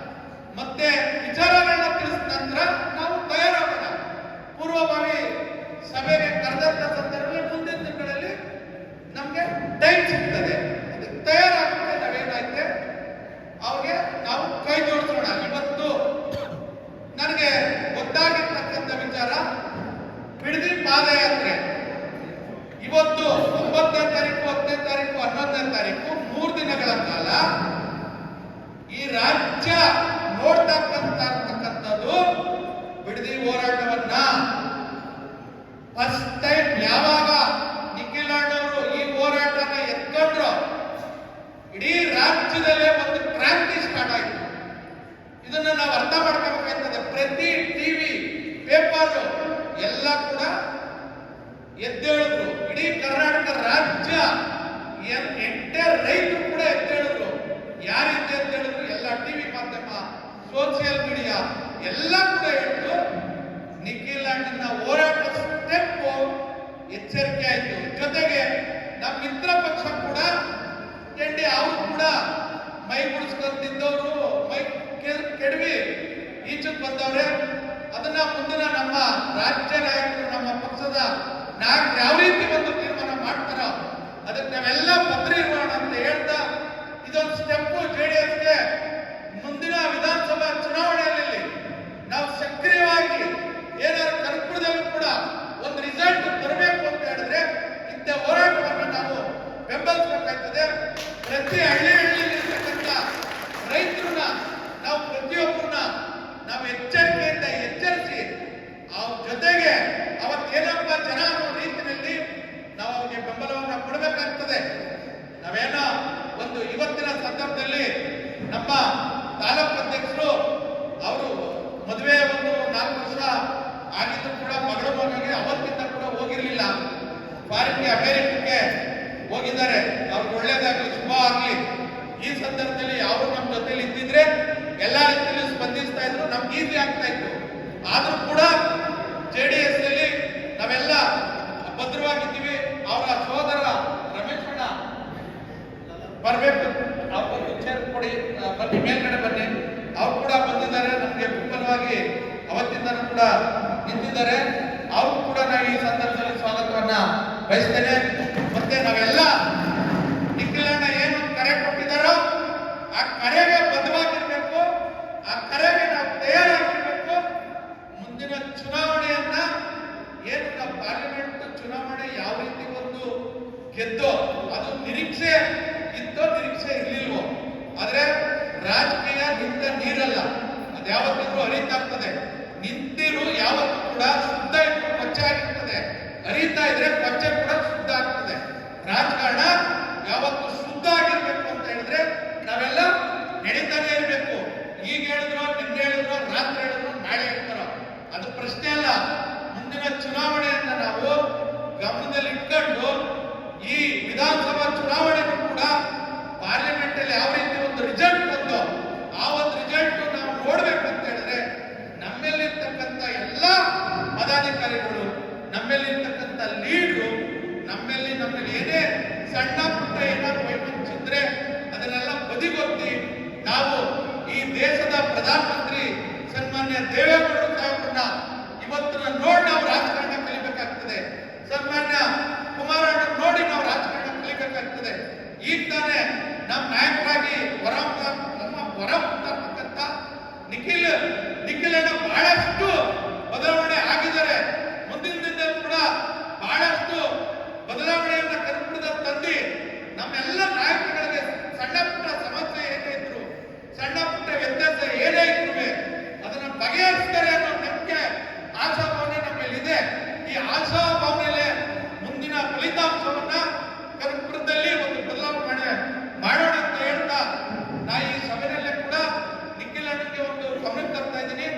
ಮತ್ತೆ ವಿಚಾರಗಳನ್ನ ತಿಳಿಸಿದ ನಂತರ ನಾವು ತಯಾರಾಗೋಣ. ಪೂರ್ವಭಾವಿ ಸಭೆಗೆ ಕರೆದಂತ ಸಂದರ್ಭದಲ್ಲಿ ಮುಂದಿನ ದಿನಗಳಲ್ಲಿ ನಮ್ಗೆ ಟೈಮ್ ಸಿಗ್ತದೆ, ಅದಕ್ಕೆ ತಯಾರಾಗುತ್ತೆ. ನಾವೇನಾಯ್ತೆ ಅವ್ರಿಗೆ ನಾವು ಕೈ ಜೋಡಿಸೋಣ. ಇವತ್ತು ನನಗೆ ಗೊತ್ತಾಗಿರ್ತಕ್ಕಂಥ ವಿಚಾರ, ಬಿಡದಿ ಪಾದಯಾತ್ರೆ ಇವತ್ತು 9ನೇ ತಾರೀಕು, 10ನೇ ತಾರೀಕು, 11ನೇ ತಾರೀಕು 3 ದಿನಗಳ ಕಾಲ ಈ ರಾಜ್ಯ ನೋಡ್ತಕ್ಕಂಥದ್ದು ಬಿಡದಿ ಹೋರಾಟವನ್ನ ಫಸ್ಟ್ ಟೈಮ್ ಯಾವಾಗ ನಿಖಿಲ್ ಅಣ್ಣವರು ಈ ಹೋರಾಟನ ಎತ್ಕೊಂಡ್ರು, ಇಡೀ ರಾಜ್ಯದಲ್ಲೇ ಒಂದು ಕ್ರಾಂತಿ ಸ್ಟಾರ್ಟ್ ಆಯಿತು. ಇದನ್ನ ನಾವು ಅರ್ಥ ಮಾಡ್ಕೋಬೇಕಾಗ್ತದೆ. ಪ್ರತಿ ಟಿವಿ, ಪೇಪರ್ ಎಲ್ಲ ಕೂಡ ಎದ್ದೇಳಿದ್ರು. ಇಡೀ ಕರ್ನಾಟಕ ರಾಜ್ಯ ಎಂಟೈರ್ ರೈತರು ಕೂಡ ಎದ್ದೇಳಿದ್ರು. ಯಾರಿಂದ ಎದ್ದೇಳಿದ್ರು? ಎಲ್ಲ ಟಿವಿ ಮಾಧ್ಯಮ, ಸೋಷಿಯಲ್ ಮೀಡಿಯಾ ಎಲ್ಲ ಕೂಡ ಹೇಳಿದ್ರು. ನಿಖಿಲ್ ಅಣ್ಣನ ಹೋರಾಟ ಸ್ಟೆಪ್ ಎಚ್ಚರಿಕೆ ಆಯಿತು. ಜೊತೆಗೆ ನಮ್ಮ ಮಿತ್ರ ಪಕ್ಷ ಕೂಡ ಅವರು ಕೂಡ ಮೈ ಮುಡಿಸ್ಕೊಂತಿದ್ದವರು ಮೈ ಕೆಡವಿ ಈಚೆಗೆ ಬಂದವ್ರೆ. ಅದನ್ನ ಮುಂದಿನ ನಮ್ಮ ರಾಜ್ಯ ನಾಯಕರು, ನಮ್ಮ ಪಕ್ಷದ ನಾಯಕರು ಯಾವ ರೀತಿ ಒಂದು ತೀರ್ಮಾನ ಮಾಡ್ತಾರೋ ಅದಕ್ಕೆ ನಾವೆಲ್ಲ ಭದ್ರ ಇರೋಣ ಅಂತ ಹೇಳ್ತಾ, ಇದೊಂದು ಸ್ಟೆಪ್ JDSಗೆ ಮುಂದಿನ ವಿಧಾನಸಭಾ ಚುನಾವಣೆಯಲ್ಲಿ ನಾವು ಸಕ್ರಿಯವಾಗಿ ಏನಾದ್ರು ಕನಕಪುರದಲ್ಲೂ ಕೂಡ ಒಂದು ರಿಸಲ್ಟ್ ಬರಬೇಕು ಅಂತ ಹೇಳಿದ್ರೆ ಇಂಥ ಹೋರಾಟವನ್ನು ನಾವು ಬೆಂಬಲಿಸಬೇಕಾಗ್ತದೆ. ಪ್ರತಿ ಹಳ್ಳಿಯಲ್ಲಿರ್ತಕ್ಕಂಥ ರೈತರನ್ನ ನಾವು ಪ್ರತಿಯೊಬ್ಬರನ್ನ ನಾವು ಎಚ್ಚರಿಕೆಯಿಂದ ಎಚ್ಚರಿಸಿ ಅವ್ರ ಜೊತೆಗೆ ಅವತ್ತೇನಪ್ಪ ಜನ ಅನ್ನೋ ರೀತಿಯಲ್ಲಿ ನಾವು ಅವರಿಗೆ ಬೆಂಬಲವನ್ನು ಕೊಡಬೇಕಾಗ್ತದೆ. ನಾವೇನೋ ಒಂದು ಇವತ್ತಿನ ಸಂದರ್ಭದಲ್ಲಿ ನಮ್ಮ ತಾಲೂಕು ಅಧ್ಯಕ್ಷರು ಅವರು ಮದುವೆ ಒಂದು 4 ವರ್ಷ ಆಗಿದ್ರು ಕೂಡ ಮಗಳ ಮನೆಗೆ ಅವತ್ತಿಂದ ಕೂಡ ಹೋಗಿರ್ಲಿಲ್ಲ. ಫಾರಿನ್ಗೆ, ಅಮೆರಿಕಕ್ಕೆ ಹೋಗಿದ್ದಾರೆ. ಅವ್ರಿಗೆ ಒಳ್ಳೇದಾಗ್ಲಿ, ಶುಭ ಆಗ್ಲಿ. ಈ ಸಂದರ್ಭದಲ್ಲಿ ಅವರು ನಮ್ಮ ಜೊತೆಲಿ ಇದ್ದಿದ್ರೆ ಎಲ್ಲ ರೀತಿಯಲ್ಲಿ ಸ್ಪಂದಿಸ್ತಾ ಇದ್ರು, ನಮ್ಗೆ ಈಸಿ ಆಗ್ತಾ ಇತ್ತು. ಆದ್ರೂ ಕೂಡ JDS ಅಲ್ಲಿ ನಾವೆಲ್ಲ ಭದ್ರವಾಗಿದ್ದೀವಿ. ಅವರ ಸೋದರ ರಮೇಶ್ ಅಣ್ಣ ಬರ್ಬೇಕು, ಅವ್ರು ಚೇರ್ ಕೊಡಿ, ಬನ್ನಿ ಮೇಲ್ಗಡೆ ಬನ್ನಿ. ಅವ್ರು ಕೂಡ ಬಂದಿದ್ದಾರೆ, ನಮ್ಗೆ ಬೆಂಬಲವಾಗಿ ಅವತ್ತಿಂದನೂ ಕೂಡ ನಿಂತಿದ್ದಾರೆ. ಅವ್ರು ಕೂಡ ನಾವು ಈ ಸಂದರ್ಭದಲ್ಲಿ ಸ್ವಾಗತವನ್ನ ಬಯಸ್ತೇನೆ. ಮತ್ತೆ ನಾವೆಲ್ಲ ನಿಖಿಲಣ್ಣ ಏನು ಕರೆ ಕೊಟ್ಟಿದ್ದಾರೋ ಆ ಕರೆಗೆ ಬದ್ಧವಾಗಿರ್ಬೇಕು, ಆ ಕರೆಗೆ ನಾವು ತಯಾರಾಗಿರ್ಬೇಕು. ಮುಂದಿನ ಚುನಾವಣೆಯನ್ನ ಏನು ನಾವು ಪಾರ್ಲಿಮೆಂಟ್ ಚುನಾವಣೆ ಯಾವ ರೀತಿ ಒಂದು ಗೆದ್ದೋ, ಅದು ನಿರೀಕ್ಷೆ ಇದ್ದೋ ನಿರೀಕ್ಷೆ ಇರ್ಲಿಲ್ವೋ, ಆದ್ರೆ ರಾಜಕೀಯ ನಿಂತ ನೀರಲ್ಲ, ಅದು ಯಾವತ್ತಿಗೂ ಹರಿತಾ ಇರ್ತದೆ. ನಿಂತಿರು ಯಾವತ್ತೂ ಕೂಡ ಶುದ್ಧ ಇಟ್ಟು ಕೊಚ್ಚೆ ಆಗಿರ್ತದೆ, ಹರಿತಾ ಇದ್ರೆ ಕೊಚ್ಚೆ ಕೂಡ ಶುದ್ಧ ಆಗ್ತದೆ. ರಾಜಕಾರಣ ಯಾವತ್ತು ಶುದ್ಧ ಆಗಿರ್ಬೇಕು ಅಂತ ಹೇಳಿದ್ರೆ ನಾವೆಲ್ಲ ನಡೀತಾನೆ ಇರಬೇಕು. ಈಗ ಹೇಳಿದ್ರು, ನಿನ್ನೆ ಹೇಳಿದ್ರು, ರಾತ್ರಿ ಹೇಳಿದ್ರು, ನಾಳೆ ಹೇಳ್ತಾರೋ ಅದು ಪ್ರಶ್ನೆ ಅಲ್ಲ. ಮುಂದಿನ ಚುನಾವಣೆಯನ್ನ ನಾವು ಗಮನದಲ್ಲಿ ಇಟ್ಕೊಂಡು ಈ ವಿಧಾನಸಭಾ ಚುನಾವಣೆಗೂ ಕೂಡ ಪಾರ್ಲಿಮೆಂಟ್ ಅಲ್ಲಿ ಯಾವ ರೀತಿ ಒಂದು ರಿಸಲ್ಟ್ ಬಂದು ಆ ಒಂದು ರಿಸಲ್ಟ್ ನಾವು ನೋಡ್ಬೇಕು ಅಂತ ಹೇಳಿದ್ರೆ ನಮ್ಮಲ್ಲಿರ್ತಕ್ಕಂಥ ಎಲ್ಲ ಪದಾಧಿಕಾರಿಗಳು, ನಮ್ಮಲ್ಲಿರ್ತಕ್ಕಂಥ ಲೀಡ್ರು, ನಮ್ಮಲ್ಲಿ ಏನೇ ಸಣ್ಣ ಪುಟ್ಟ ಏನಾದ್ರು ವೈಮನಸ್ಸಿದ್ರೆ ಅದನ್ನೆಲ್ಲ ಬದಿಗೊತ್ತಿ ನಾವು ಈ ದೇಶದ ಪ್ರಧಾನಮಂತ್ರಿ ಸನ್ಮಾನ್ಯ ದೇವೇಗೌಡರು ಸಾಹೇಬ್ರನ್ನ ಇವತ್ತನ್ನ ನೋಡಿ ನಾವು ರಾಜಕಾರಣ ಕಲಿಬೇಕಾಗ್ತದೆ. ಸನ್ಮಾನ್ಯ ಕುಮಾರಣ್ಣ ನೋಡಿ ನಾವು ರಾಜಕಾರಣ ಕಲಿಬೇಕಾಗ್ತದೆ. ಈಗ ತಾನೇ ನಮ್ಮ ನಾಯಕರಾಗಿ ನಮ್ಮ ಹೊರತಕ್ಕಂಥ ನಿಖಿಲಣ್ಣ ಬಹಳಷ್ಟು ಬದಲಾವಣೆ ಆಗಿದ್ದಾರೆ. ಮುಂದಿನ ದಿನದಲ್ಲಿ ಕೂಡ ಬಹಳಷ್ಟು ಬದಲಾವಣೆಯನ್ನ ಕರ್ಪುರದ ತಂದಿ ನಮ್ಮೆಲ್ಲ ನಾಯಕರಿಗೆ ಸಣ್ಣ ಪುಟ್ಟ ಸಮಸ್ಯೆ ಏನೇ ಇದ್ರು, ಸಣ್ಣ ಪುಟ್ಟ ವ್ಯತ್ಯಾಸ ಏನೇ ಇದ್ರು ಅದನ್ನ ಬಗೆಹರಿಸ್ತಾರೆ ಅನ್ನೋ ನಂಬಿಕೆ, ಆಶಾಭಾವನೆ ನಮ್ಮಲ್ಲಿದೆ. ಈ ಆಶಾಭಾವನೆಯಲ್ಲೇ ಮುಂದಿನ ಫಲಿತಾಂಶವನ್ನ ಕರ್ಪುರದಲ್ಲಿ ಒಂದು ಬದಲಾವಣೆ ಮಾಡೋಣ ಅಂತ ಹೇಳ್ತಾ ನಾ ಈ ಸಭೆಯಲ್ಲೇ ಕೂಡ ನಿಖಿಲಣ್ಣಗೆ ಒಂದು ಗಮನ ತರ್ತಾ ಇದ್ದೀನಿ.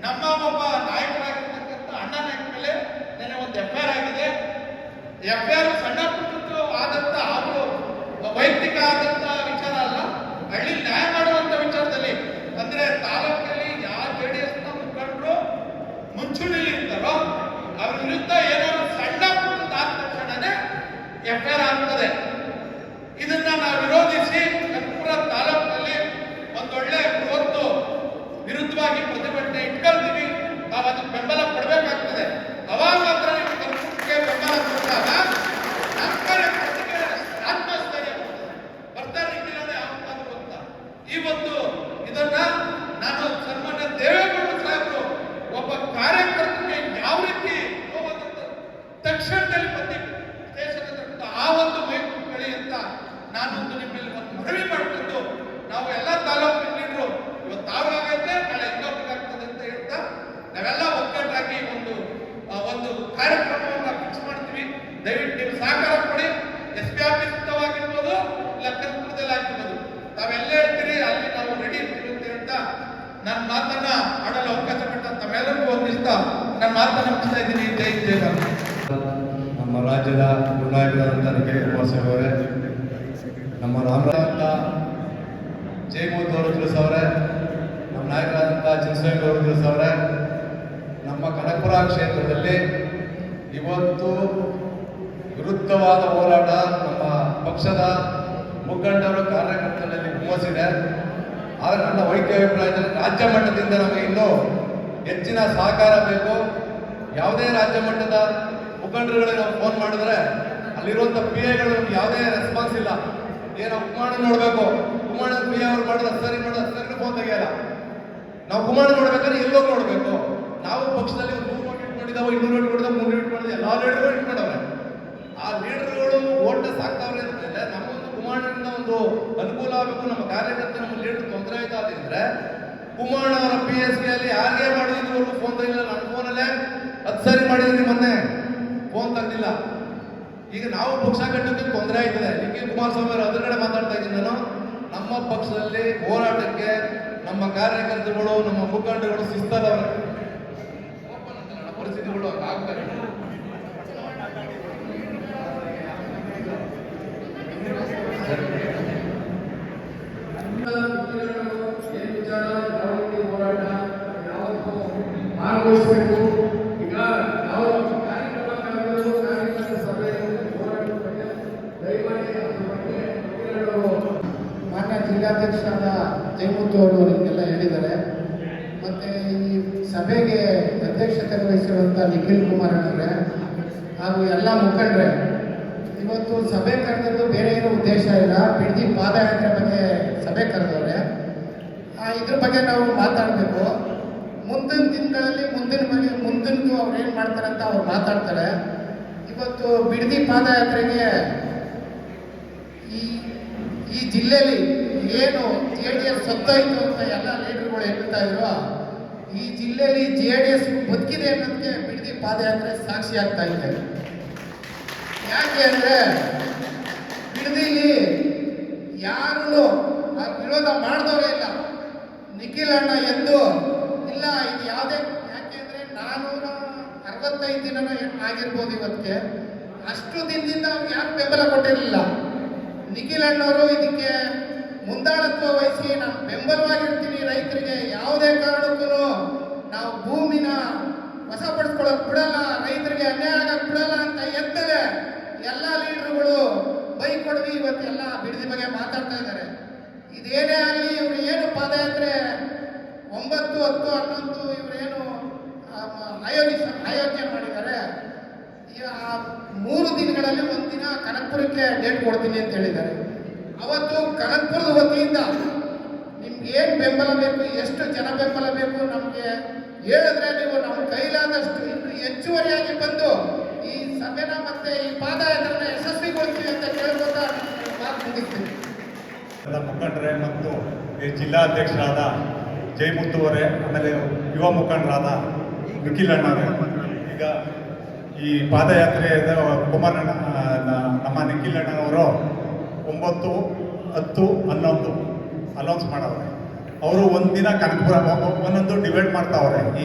ನಮ್ಮ ಒಬ್ಬ ನಾಯಕರಾಗಿರ್ತಕ್ಕಂಥ ಅಣ್ಣ ನಾಯಕ ಮೇಲೆ ನೆನೆ ಒಂದು FIR ಆಗಿದೆ. FIR ಸಣ್ಣ ಪುಟ್ಟು ಆದಂತ ಅವರು ವೈಯಕ್ತಿಕ ಆದಂತ ವಿಚಾರ ಅಲ್ಲ, ಹಳ್ಳಿ ನ್ಯಾಯ ಮಾಡುವಂತ ವಿಚಾರದಲ್ಲಿ. ಅಂದ್ರೆ ತಾಲೂಕಲ್ಲಿ ಯಾವ JDS ನ ಮುಖಂಡರು ಮುಂಚೂಣಿಲಿ ಇರ್ತಾರೋ ಅವ್ರ ವಿರುದ್ಧ ಏನಾದ್ರು ಸಣ್ಣ ಪುಟ್ಟ ಆದ ತಕ್ಷಣನೇ FIR ಆಗ್ತದೆ. ಇದನ್ನ ನಾವು ವಿರೋಧಿಸಿ ಕರ್ಪುರ ತಾಲೂಕಿನಲ್ಲಿ ಒಂದೊಳ್ಳೆ ಬೃಹತ್ತು ವಿರುದ್ಧವಾಗಿ ಪ್ರತಿಭಟನೆ ಇಟ್ಕೊಳ್ತೀವಿ. ನಾವು ಅದಕ್ಕೆ ಬೆಂಬಲ ಕೊಡಬೇಕಾಗ್ತದೆ. ಅವಾಗ ಮಾತ್ರ ನೀವು ಕರ್ಪುರಕ್ಕೆ ಬೆಂಬಲ ಕೊಟ್ಟಾಗ ಆತ್ಮಸ್ಥೈರ್ಯ ಬರ್ತಾರೆ ಯಾವತ್ತಾದ್ರು ಅಂತ. ಈ ಒಂದು ಇದನ್ನ ನಾನು ಸನ್ಮಾನ್ಯ ದೇವೇಗೌಡ ಸಾಹೇಬರು ಒಬ್ಬ ಕಾರ್ಯಕರ್ತರಿಗೆ ಯಾವ ರೀತಿ ತಕ್ಷಣದಲ್ಲಿ ಬಂದಿ ದೇಶದ ಆ ಒಂದು ಮೈಕುಳಿ ಅಂತ ನಾನೊಂದು ನಿಮ್ಮಲ್ಲಿ ಒಂದು ಮನವಿ ಮಾಡಿಕೊಂಡು ನಾವು ಎಲ್ಲ ತಾಲೂಕಿನಲ್ಲಿದ್ರು ಇವತ್ತು ತಾವಾಗೈತೆ ನಾಳೆ ಇನ್ನೊಬ್ಬರಿಗಾಗ್ತದೆ ಅಂತ ಹೇಳ್ತಾ ನಾವೆಲ್ಲ ಒಗ್ಗಟ್ಟಾಗಿ ಒಂದು ಕಾರ್ಯಕ್ರಮವನ್ನು ಫಿಕ್ಸ್ ಮಾಡ್ತೀವಿ. ದಯವಿಟ್ಟು ನೀವು ಸಹಕಾರ ಕೊಡಿ. SP ಆಫೀಸ್ವಾಗಿರ್ಬೋದು, ಇಲ್ಲ ಕರ್ಪುರದಲ್ಲಿ ಆಗಿರ್ಬೋದು, ತಾವೆಲ್ಲ ಹೇಳ್ತೀರಿ ಅಲ್ಲಿ ನಾವು ರೆಡಿ ಇರ್ತೀವಿ ಅಂತ ಹೇಳ್ತಾ ನನ್ನ ಮಾತನ್ನ ಆಡಲು ಅವಕಾಶ ಕೊಟ್ಟ ತಮ್ಮೆಲ್ಲರಿಗೂ ವಂದಿಸ್ತಾ ನನ್ನ ಮಾತನ್ನ ಮುಗಿಸ್ತಾ ಇದ್ದೀನಿ. ಜೈ ಜಯರಾಮ್. ನಮ್ಮ ರಾಜ್ಯದ ನಿರ್ಣಾಯಕರಾದಂಥ ನಿಖಿಲ್ ಕುಮಾರಸ್ವಾಮಿ ಅವರೇ, ನಮ್ಮ ರಾಮರಾಜ ಜಯಮೋಹನ್ ಅವರು ತಿಳಿಸವ್ರೆ, ನಮ್ಮ ನಾಯಕರಾದಂಥ ಚಿನ್ನಸ್ವಾಮಿ ಅವರು ತಿಳಿಸವ್ರೆ. ನಮ್ಮ ಕನಕಪುರ ಕ್ಷೇತ್ರದಲ್ಲಿ ಇವತ್ತು ವಿರುದ್ಧವಾದ ಹೋರಾಟ ನಮ್ಮ ಪಕ್ಷದ ಮುಖಂಡರು ಕಾರ್ಯಕರ್ತರಲ್ಲಿ ಹುಮ್ಮಸ್ಸಿದೆ. ಆದರೆ ನನ್ನ ವೈದ್ಯ ಅಭಿಪ್ರಾಯದಲ್ಲಿ ರಾಜ್ಯ ಮಟ್ಟದಿಂದ ನಮಗೆ ಇನ್ನೂ ಹೆಚ್ಚಿನ ಸಹಕಾರ ಬೇಕು. ಯಾವುದೇ ರಾಜ್ಯ ಮಟ್ಟದ ಮುಖಂಡರುಗಳಿಗೆ ನಾವು ಫೋನ್ ಮಾಡಿದ್ರೆ ಅಲ್ಲಿರುವಂಥ PAಗಳು ನಮ್ಗೆ ಯಾವುದೇ ರೆಸ್ಪಾನ್ಸ್ ಇಲ್ಲ. ಏನೋ ಕುಮಾರಣ್ಣ ನೋಡಬೇಕು, ಕುಮಾರಣ್ಣ PA ಅವ್ರು ಮಾಡಿದ್ರೆ ಸರಿ ಫೋನ್ ತೆಗಿಯಲ್ಲ. ನಾವು ಕುಮಾರಣ್ಣ ನೋಡ್ಬೇಕಾದ್ರೆ ಎಲ್ಲೋಗಿ ನೋಡಬೇಕು. ನಾವು ಪಕ್ಷದಲ್ಲಿ 100 ನೋಟ್ ಇಟ್ಕೊಂಡಿದ್ದಾವೆ, 200 ನೋಟ್ ಇಟ್ಕೊಂಡಿದ್ದಾವೆ, 300 ಇಟ್ಕೊಂಡಿದ್ದಾವೆ, ಎಲ್ಲ ಲೀಡರ್ಗಳು ಇಟ್ಕೊಂಡವ್ರೆ. ಆ ಲೀಡರ್ಗಳು ಓಟ್ ಸಾಕ್ತಾವ್ರೆ ಅಂತಂದ್ರೆ ನಮಗೊಂದು ಕುಮಾರಣ್ಣನಿಂದ ಒಂದು ಅನುಕೂಲ ಆಗಬೇಕು. ನಮ್ಮ ಕಾರ್ಯಕರ್ತ ನಮ್ಮ ಲೀಡರ್ ತೊಂದರೆ ಆಯ್ತಾ ಅಂತಿದ್ರೆ ಕುಮಾರಣ್ಣ ಅವರ PSK ಅಲ್ಲಿ ಯಾರಿಗೆ ಮಾಡಿದ್ರು ಫೋನ್ ತೆಗಿಲ್ಲ. ನನ್ನ ಫೋನಲ್ಲೇ 10 ಸರಿ ಮಾಡಿದ್ದೀನಿ, ಮೊನ್ನೆ ಫೋನ್ ತೆಗ್ದಿಲ್ಲ. ಈಗ ನಾವು ಪಕ್ಷ ಕಟ್ಟೋಕೆ ತೊಂದರೆ ಆಯ್ತದೆ. ನಿಖಿಲ್ ಕುಮಾರಸ್ವಾಮಿ ಅವರು ಅದ್ರ ಕಡೆ ಮಾತಾಡ್ತಾ ಇದ್ದೀನಿ ನಾನು. ನಮ್ಮ ಪಕ್ಷದಲ್ಲಿ ಹೋರಾಟಕ್ಕೆ ನಮ್ಮ ಕಾರ್ಯಕರ್ತರುಗಳು, ನಮ್ಮ ಮುಖಂಡರುಗಳು ಶಿಸ್ತದವ್ರೆ. ಪರಿಸ್ಥಿತಿಗಳು ಆಗ್ತವೆ. ಏನು ವಿಚಾರ ಭಾಗವಹಿಸಬೇಕು. ಈಗ ನಾವು ಕಾರ್ಯಕ್ರಮಕಾರರು ಕಾರ್ಯಕ್ರಮ ಸಭೆಯಲ್ಲಿ ಹೋರಾಟದ ಬಗ್ಗೆ ದಯಮಾಡಿ ಅದ್ರ ಬಗ್ಗೆ ವಕೀಲರು ಮಾನ್ಯ ಜಿಲ್ಲಾಧ್ಯಕ್ಷರಾದ ಜಯಮುತ್ತು ಅವರು ನಿಮಗೆಲ್ಲ ಹೇಳಿದ್ದಾರೆ. ಮತ್ತು ಈ ಸಭೆಗೆ ಅಧ್ಯಕ್ಷತೆ ವಹಿಸಿರುವಂಥ ನಿಖಿಲ್ ಕುಮಾರಣ್ಣವರೇ ಹಾಗೂ ಎಲ್ಲ ಮುಖಂಡರೇ, ಇವತ್ತು ಸಭೆ ಕರೆದಿದ್ದು ಬೇರೆ ಏನೂ ಉದ್ದೇಶ ಇಲ್ಲ, ಬಿಡದಿ ಪಾದಯಾತ್ರೆ ಬಗ್ಗೆ ಸಭೆ ಕರೆದವ್ರೆ. ಇದ್ರ ಬಗ್ಗೆ ನಾವು ಮಾತಾಡಬೇಕು. ಮುಂದಿನ ದಿನಗಳಲ್ಲಿ ಮುಂದಿನದು ಅವ್ರು ಏನು ಮಾಡ್ತಾರೆ ಅಂತ ಅವ್ರು ಮಾತಾಡ್ತಾರೆ. ಇವತ್ತು ಬಿಡದಿ ಪಾದಯಾತ್ರೆಗೆ ಈ ಜಿಲ್ಲೆಯಲ್ಲಿ ಏನು JDS ಸತ್ತೋಯ್ತು ಅಂತ ಎಲ್ಲ ಲೀಡರ್ಗಳು ಹೇಳ್ತಾ ಇದ್ರು, ಈ ಜಿಲ್ಲೆಯಲ್ಲಿ JDS ಬದುಕಿದೆ ಅನ್ನೋದಕ್ಕೆ ಬಿಡದಿ ಪಾದಯಾತ್ರೆ ಸಾಕ್ಷಿ ಆಗ್ತಾ ಇದೆ. ಯಾಕೆ ಅಂದರೆ ಬಿಡದಿಲಿ ಯಾರು ವಿರೋಧ ಮಾಡಿದವರೇ ಇಲ್ಲ. ನಿಖಿಲ್ ಅಣ್ಣ ಎದ್ದು ಇಲ್ಲ ಇದು ಯಾವುದೇ, ಯಾಕೆಂದರೆ 465 ದಿನ ಆಗಿರ್ಬೋದು ಇವತ್ತಿಗೆ, ಅಷ್ಟು ದಿನದಿಂದ ಅವ್ರಿಗೆ ಯಾರು ಬೆಂಬಲ ಕೊಟ್ಟಿರಲಿಲ್ಲ. ನಿಖಿಲ್ ಅಣ್ಣವರು ಇದಕ್ಕೆ ಮುಂದಾಳತ್ವ ವಹಿಸಿ ನಾನು ಬೆಂಬಲವಾಗಿರ್ತೀನಿ, ರೈತರಿಗೆ ಯಾವುದೇ ಕಾರಣಕ್ಕೂ ನಾವು ಭೂಮಿನ ವಶಪಡಿಸ್ಕೊಳ್ಳೋಕೆ ಬಿಡಲ್ಲ, ರೈತರಿಗೆ ಅನ್ಯಾಯ ಆಗಕ್ಕೆ ಬಿಡಲ್ಲ ಅಂತ ಎದ್ದರೆ ಎಲ್ಲ ಲೀಡರ್ಗಳು ಬೈಕ್ ಹೊಡೆದು ಇವತ್ತೆಲ್ಲ ಬಿಡದಿ ಬಗ್ಗೆ ಮಾತಾಡ್ತಾ ಇದ್ದಾರೆ. ಇದೇನೇ ಆಗಲಿ ಇವರು ಏನು ಪಾದಯಾತ್ರೆ 9, 10, 11 ಇವರೇನು ಆಯೋಜನೆ ಮಾಡಿದ್ದಾರೆ, ಆ 3 ದಿನಗಳಲ್ಲಿ ಒಂದು ದಿನ ಕನಕಪುರಕ್ಕೆ ಡೇಟ್ ಕೊಡ್ತೀನಿ ಅಂತ ಹೇಳಿದ್ದಾರೆ. ಅವತ್ತು ಕನಕಪುರದ ವತಿಯಿಂದ ನಿಮ್ಗೆ ಏನು ಬೆಂಬಲ ಬೇಕು, ಎಷ್ಟು ಜನ ಬೆಂಬಲ ಬೇಕು ನಮಗೆ ಹೇಳಿದ್ರೆ ನೀವು ನಮ್ಮ ಕೈಲಾದಷ್ಟು ಇನ್ನು ಹೆಚ್ಚುವರಿಯಾಗಿ ಬಂದು ಈ ಸಭೆನ ಮತ್ತೆ ಈ ಪಾದಯಾತ್ರೆನ ಯಶಸ್ವಿಗೊಳಿಸ್ತೀವಿ ಅಂತ ಕೇಳ್ಬೋದಾ ಮಾತು ಮುಗಿಸ್ತೀನಿ. ಎಲ್ಲ ಮುಖಂಡರೇ ಮತ್ತು ಈ ಜಿಲ್ಲಾಧ್ಯಕ್ಷರಾದ ಜಯಮುತ್ತು ಅವರೇ, ಆಮೇಲೆ ಯುವ ಮುಖಂಡರಾದ ನಿಖಿಲ್ ಅಣ್ಣವರೇ, ಈಗ ಈ ಪಾದಯಾತ್ರೆ ಕುಮಾರಣ್ಣ ನಮ್ಮ ನಿಖಿಲ್ ಅಣ್ಣನವರು 9, 10, 11 ಅನೌನ್ಸ್ ಮಾಡವ್ರೆ. ಅವರು ಒಂದಿನ ಕನಕಪುರ ಒಂದೊಂದು ಡಿವೈಡ್ ಮಾಡ್ತಾವ್ರೆ. ಈ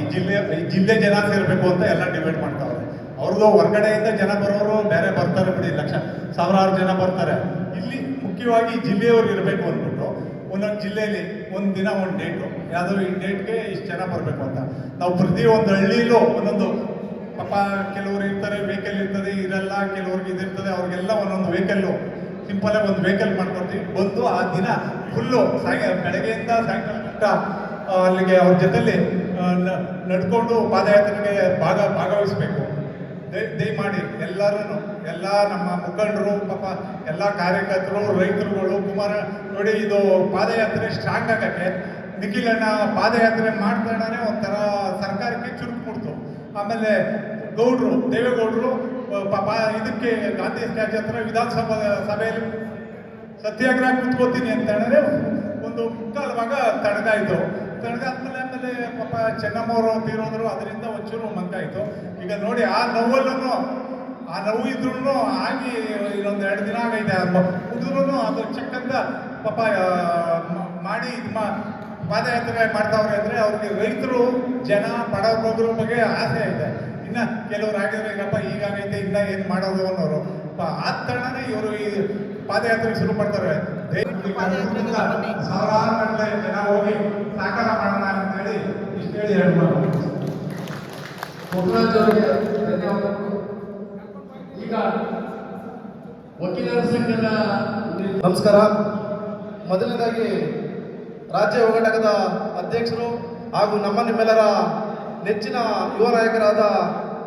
ಜಿಲ್ಲೆ ಜನ ಸೇರಬೇಕು ಅಂತ ಎಲ್ಲ ಡಿವೈಡ್ ಮಾಡ್ತಾವ್ರೆ. ಅವ್ರದ್ದು ಹೊರಗಡೆಯಿಂದ ಜನ ಬರೋರು ಬೇರೆ ಬರ್ತಾರೆ ಬಿಡಿ, ಸಾವಿರಾರು ಜನ ಬರ್ತಾರೆ. ಇಲ್ಲಿ ಮುಖ್ಯವಾಗಿ ಜಿಲ್ಲೆಯವ್ರು ಇರಬೇಕು ಅಂದ್ಬಿಟ್ಟು ಒಂದೊಂದು ಜಿಲ್ಲೆಯಲ್ಲಿ ಒಂದು ದಿನ ಒಂದು ಡೇಟು, ಯಾವುದೋ ಈ ಡೇಟ್ಗೆ ಇಷ್ಟು ಜನ ಬರಬೇಕು ಅಂತ ನಾವು ಪ್ರತಿ ಒಂದು ಹಳ್ಳಿಯಲ್ಲೂ ಒಂದೊಂದು, ಪಾಪ ಕೆಲವರು ಇರ್ತಾರೆ ವೆಹಿಕಲ್ ಇರ್ತದೆ, ಇರಲ್ಲ, ಕೆಲವ್ರಿಗೆ ಇದಿರ್ತದೆ, ಅವ್ರಿಗೆಲ್ಲ ಒಂದೊಂದು ವೆಹಿಕಲ್ಲು ಸಿಂಪಲಾಗಿ ಒಂದು ವೆಹಿಕಲ್ ಮಾಡ್ಕೊಡ್ತೀವಿ. ಬಂದು ಆ ದಿನ ಫುಲ್ಲು ಬೆಳಗ್ಗೆಯಿಂದ ಸಾಯಂಕಾಲ ಅಲ್ಲಿಗೆ ಅವ್ರ ಜೊತೆಲಿ ನಡ್ಕೊಂಡು ಪಾದಯಾತ್ರೆಗೆ ಭಾಗವಹಿಸಬೇಕು. ದಯಮಾಡಿ ಎಲ್ಲರೂ, ಎಲ್ಲ ನಮ್ಮ ಮುಖಂಡರು, ಪಾಪ ಎಲ್ಲ ಕಾರ್ಯಕರ್ತರು, ರೈತರುಗಳು, ನೋಡಿ ಇದು ಪಾದಯಾತ್ರೆ ಸ್ಟ್ರಾಂಗ್ ಆಗಕ್ಕೆ ನಿಖಿಲ್ ಅಣ್ಣ ಪಾದಯಾತ್ರೆ ಮಾಡ್ತಾನೆ ಒಂಥರ ಸರ್ಕಾರಕ್ಕೆ ಚುರುಕು ಕೊಡ್ತು. ಆಮೇಲೆ ಗೌಡ್ರು, ದೇವೇಗೌಡರು ಪಾಪ ಇದಕ್ಕೆ ಗಾಂಧಿ ಸ್ಟ್ಯಾಚ್ಯೂ ಹತ್ರ ವಿಧಾನಸಭಾ ಸಭೆಯಲ್ಲಿ ಸತ್ಯಾಗ್ರಹ ಕುತ್ಕೋತೀನಿ ಅಂತ ಹೇಳಿದ್ರೆ ಒಂದು ಮುಕ್ಕಾಲು ಭಾಗ ತಣ್ಣಗಾಯ್ತು. ತಣ್ಣಗಾದ್ಮೇಲೆ ಪಾಪ ಚೆನ್ನಮ್ಮವರು ತೀರೋದ್ರು, ಅದರಿಂದ ಒಂಚೂರು ಮಂಕಾಯಿತು. ಈಗ ನೋಡಿ ಆ ನೋವು ಇದ್ರೂ ಆಗಿ ಇನ್ನೊಂದು 2 ದಿನ ಆಗೈತೆ, ಮುಗಿದ್ರೂ ಅದು ಚೆಕ್ಕಂತ ಪಾಪ ಮಾಡಿ ಪಾದಯಾತ್ರೆ ಮಾಡ್ತಾವ್ರೆ ಅಂದರೆ ಅವ್ರಿಗೆ ರೈತರು, ಜನ, ಬಡವರ ಬಗ್ಗೆ ಆಸೆ ಇದೆ. ಇನ್ನು ಕೆಲವ್ರು ಆಗಿದ್ರೆ ಈಗಪ್ಪ ಹೀಗಾಗೈತೆ, ಇನ್ನ ಏನು ಮಾಡೋದು ಅನ್ನೋರು ಆ ತಣ್ಣನೇ ಇವರು ಈ ಪಾದಯಾತ್ರೆ ಶುರು ಮಾಡ್ತಾರೆ. ಸಾವಿರಾರು ಗಂಟೆ ಜನ ಹೋಗಿ ಸಾಕಾರ ಮಾಡೋಣ ಅಂತ ಹೇಳಿ ಇಷ್ಟು ಹೇಳಿ ಹೇಳ್ಬೋದು. ಧನ್ಯವಾದಗಳು. ಈಗ ವಕೀಲರ ಸಂಘದ ನಮಸ್ಕಾರ. ಮೊದಲನೇದಾಗಿ ರಾಜ್ಯ ಯುವ ಘಟಕದ ಅಧ್ಯಕ್ಷರು ಹಾಗೂ ನಿಮ್ಮೆಲ್ಲರ ನೆಚ್ಚಿನ ಯುವ ನಾಯಕರಾದ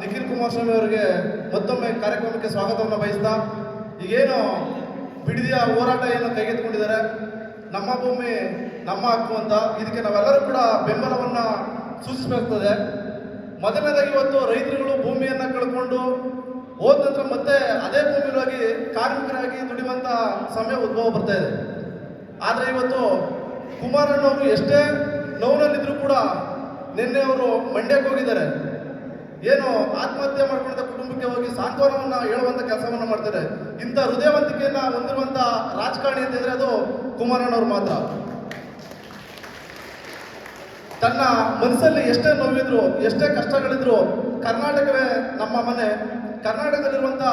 ನಿಖಿಲ್ ಕುಮಾರಸ್ವಾಮಿ ಅವರಿಗೆ ಮತ್ತೊಮ್ಮೆ ಕಾರ್ಯಕ್ರಮಕ್ಕೆ ಸ್ವಾಗತವನ್ನು ಬಯಸ್ತಾ, ಈಗೇನು ಬಿಡದಿಯ ಹೋರಾಟ ಏನು ಕೈಗೆತ್ತಿಕೊಂಡಿದ್ದಾರೆ, ನಮ್ಮ ಭೂಮಿ ನಮ್ಮ ಹಕ್ಕು ಅಂತ, ಇದಕ್ಕೆ ನಾವೆಲ್ಲರೂ ಕೂಡ ಬೆಂಬಲವನ್ನು ಸೂಚಿಸಬೇಕಾಗ್ತದೆ. ಮೊದಲನೇದಾಗಿ ಇವತ್ತು ರೈತರುಗಳು ಭೂಮಿಯನ್ನು ಕಳ್ಕೊಂಡು ಹೋದ ನಂತರ ಮತ್ತೆ ಅದೇ ಭೂಮಿಗಾಗಿ ಕಾರ್ಮಿಕರಾಗಿ ದುಡಿಯುವಂಥ ಸಮಯ ಉದ್ಭವ ಬರ್ತಾ ಇದೆ. ಆದರೆ ಇವತ್ತು ಕುಮಾರಣ್ಣವರು ಎಷ್ಟೇ ನೋವಿನಲ್ಲಿದ್ದರೂ ಕೂಡ ನಿನ್ನೆ ಅವರು ಮಂಡ್ಯಕ್ಕೆ ಹೋಗಿದ್ದಾರೆ. ಏನು ಆತ್ಮಹತ್ಯೆ ಮಾಡ್ಕೊಂಡ ಕುಟುಂಬಕ್ಕೆ ಹೋಗಿ ಸಾಂತ್ವನವನ್ನು ಹೇಳುವಂಥ ಕೆಲಸವನ್ನು ಮಾಡ್ತಾರೆ. ಇಂಥ ಹೃದಯವಂತಿಕೆಯನ್ನು ಹೊಂದಿರುವಂಥ ರಾಜಕಾರಣಿ ಅಂತಿದ್ರೆ ಅದು ಕುಮಾರಣ್ಣವ್ರು ಮಾತ್ರ. ತನ್ನ ಮನಸ್ಸಲ್ಲಿ ಎಷ್ಟೇ ನೋವಿದ್ರು, ಎಷ್ಟೇ ಕಷ್ಟಗಳಿದ್ರು, ಕರ್ನಾಟಕವೇ ನಮ್ಮ ಮನೆ, ಕರ್ನಾಟಕದಲ್ಲಿರುವಂಥ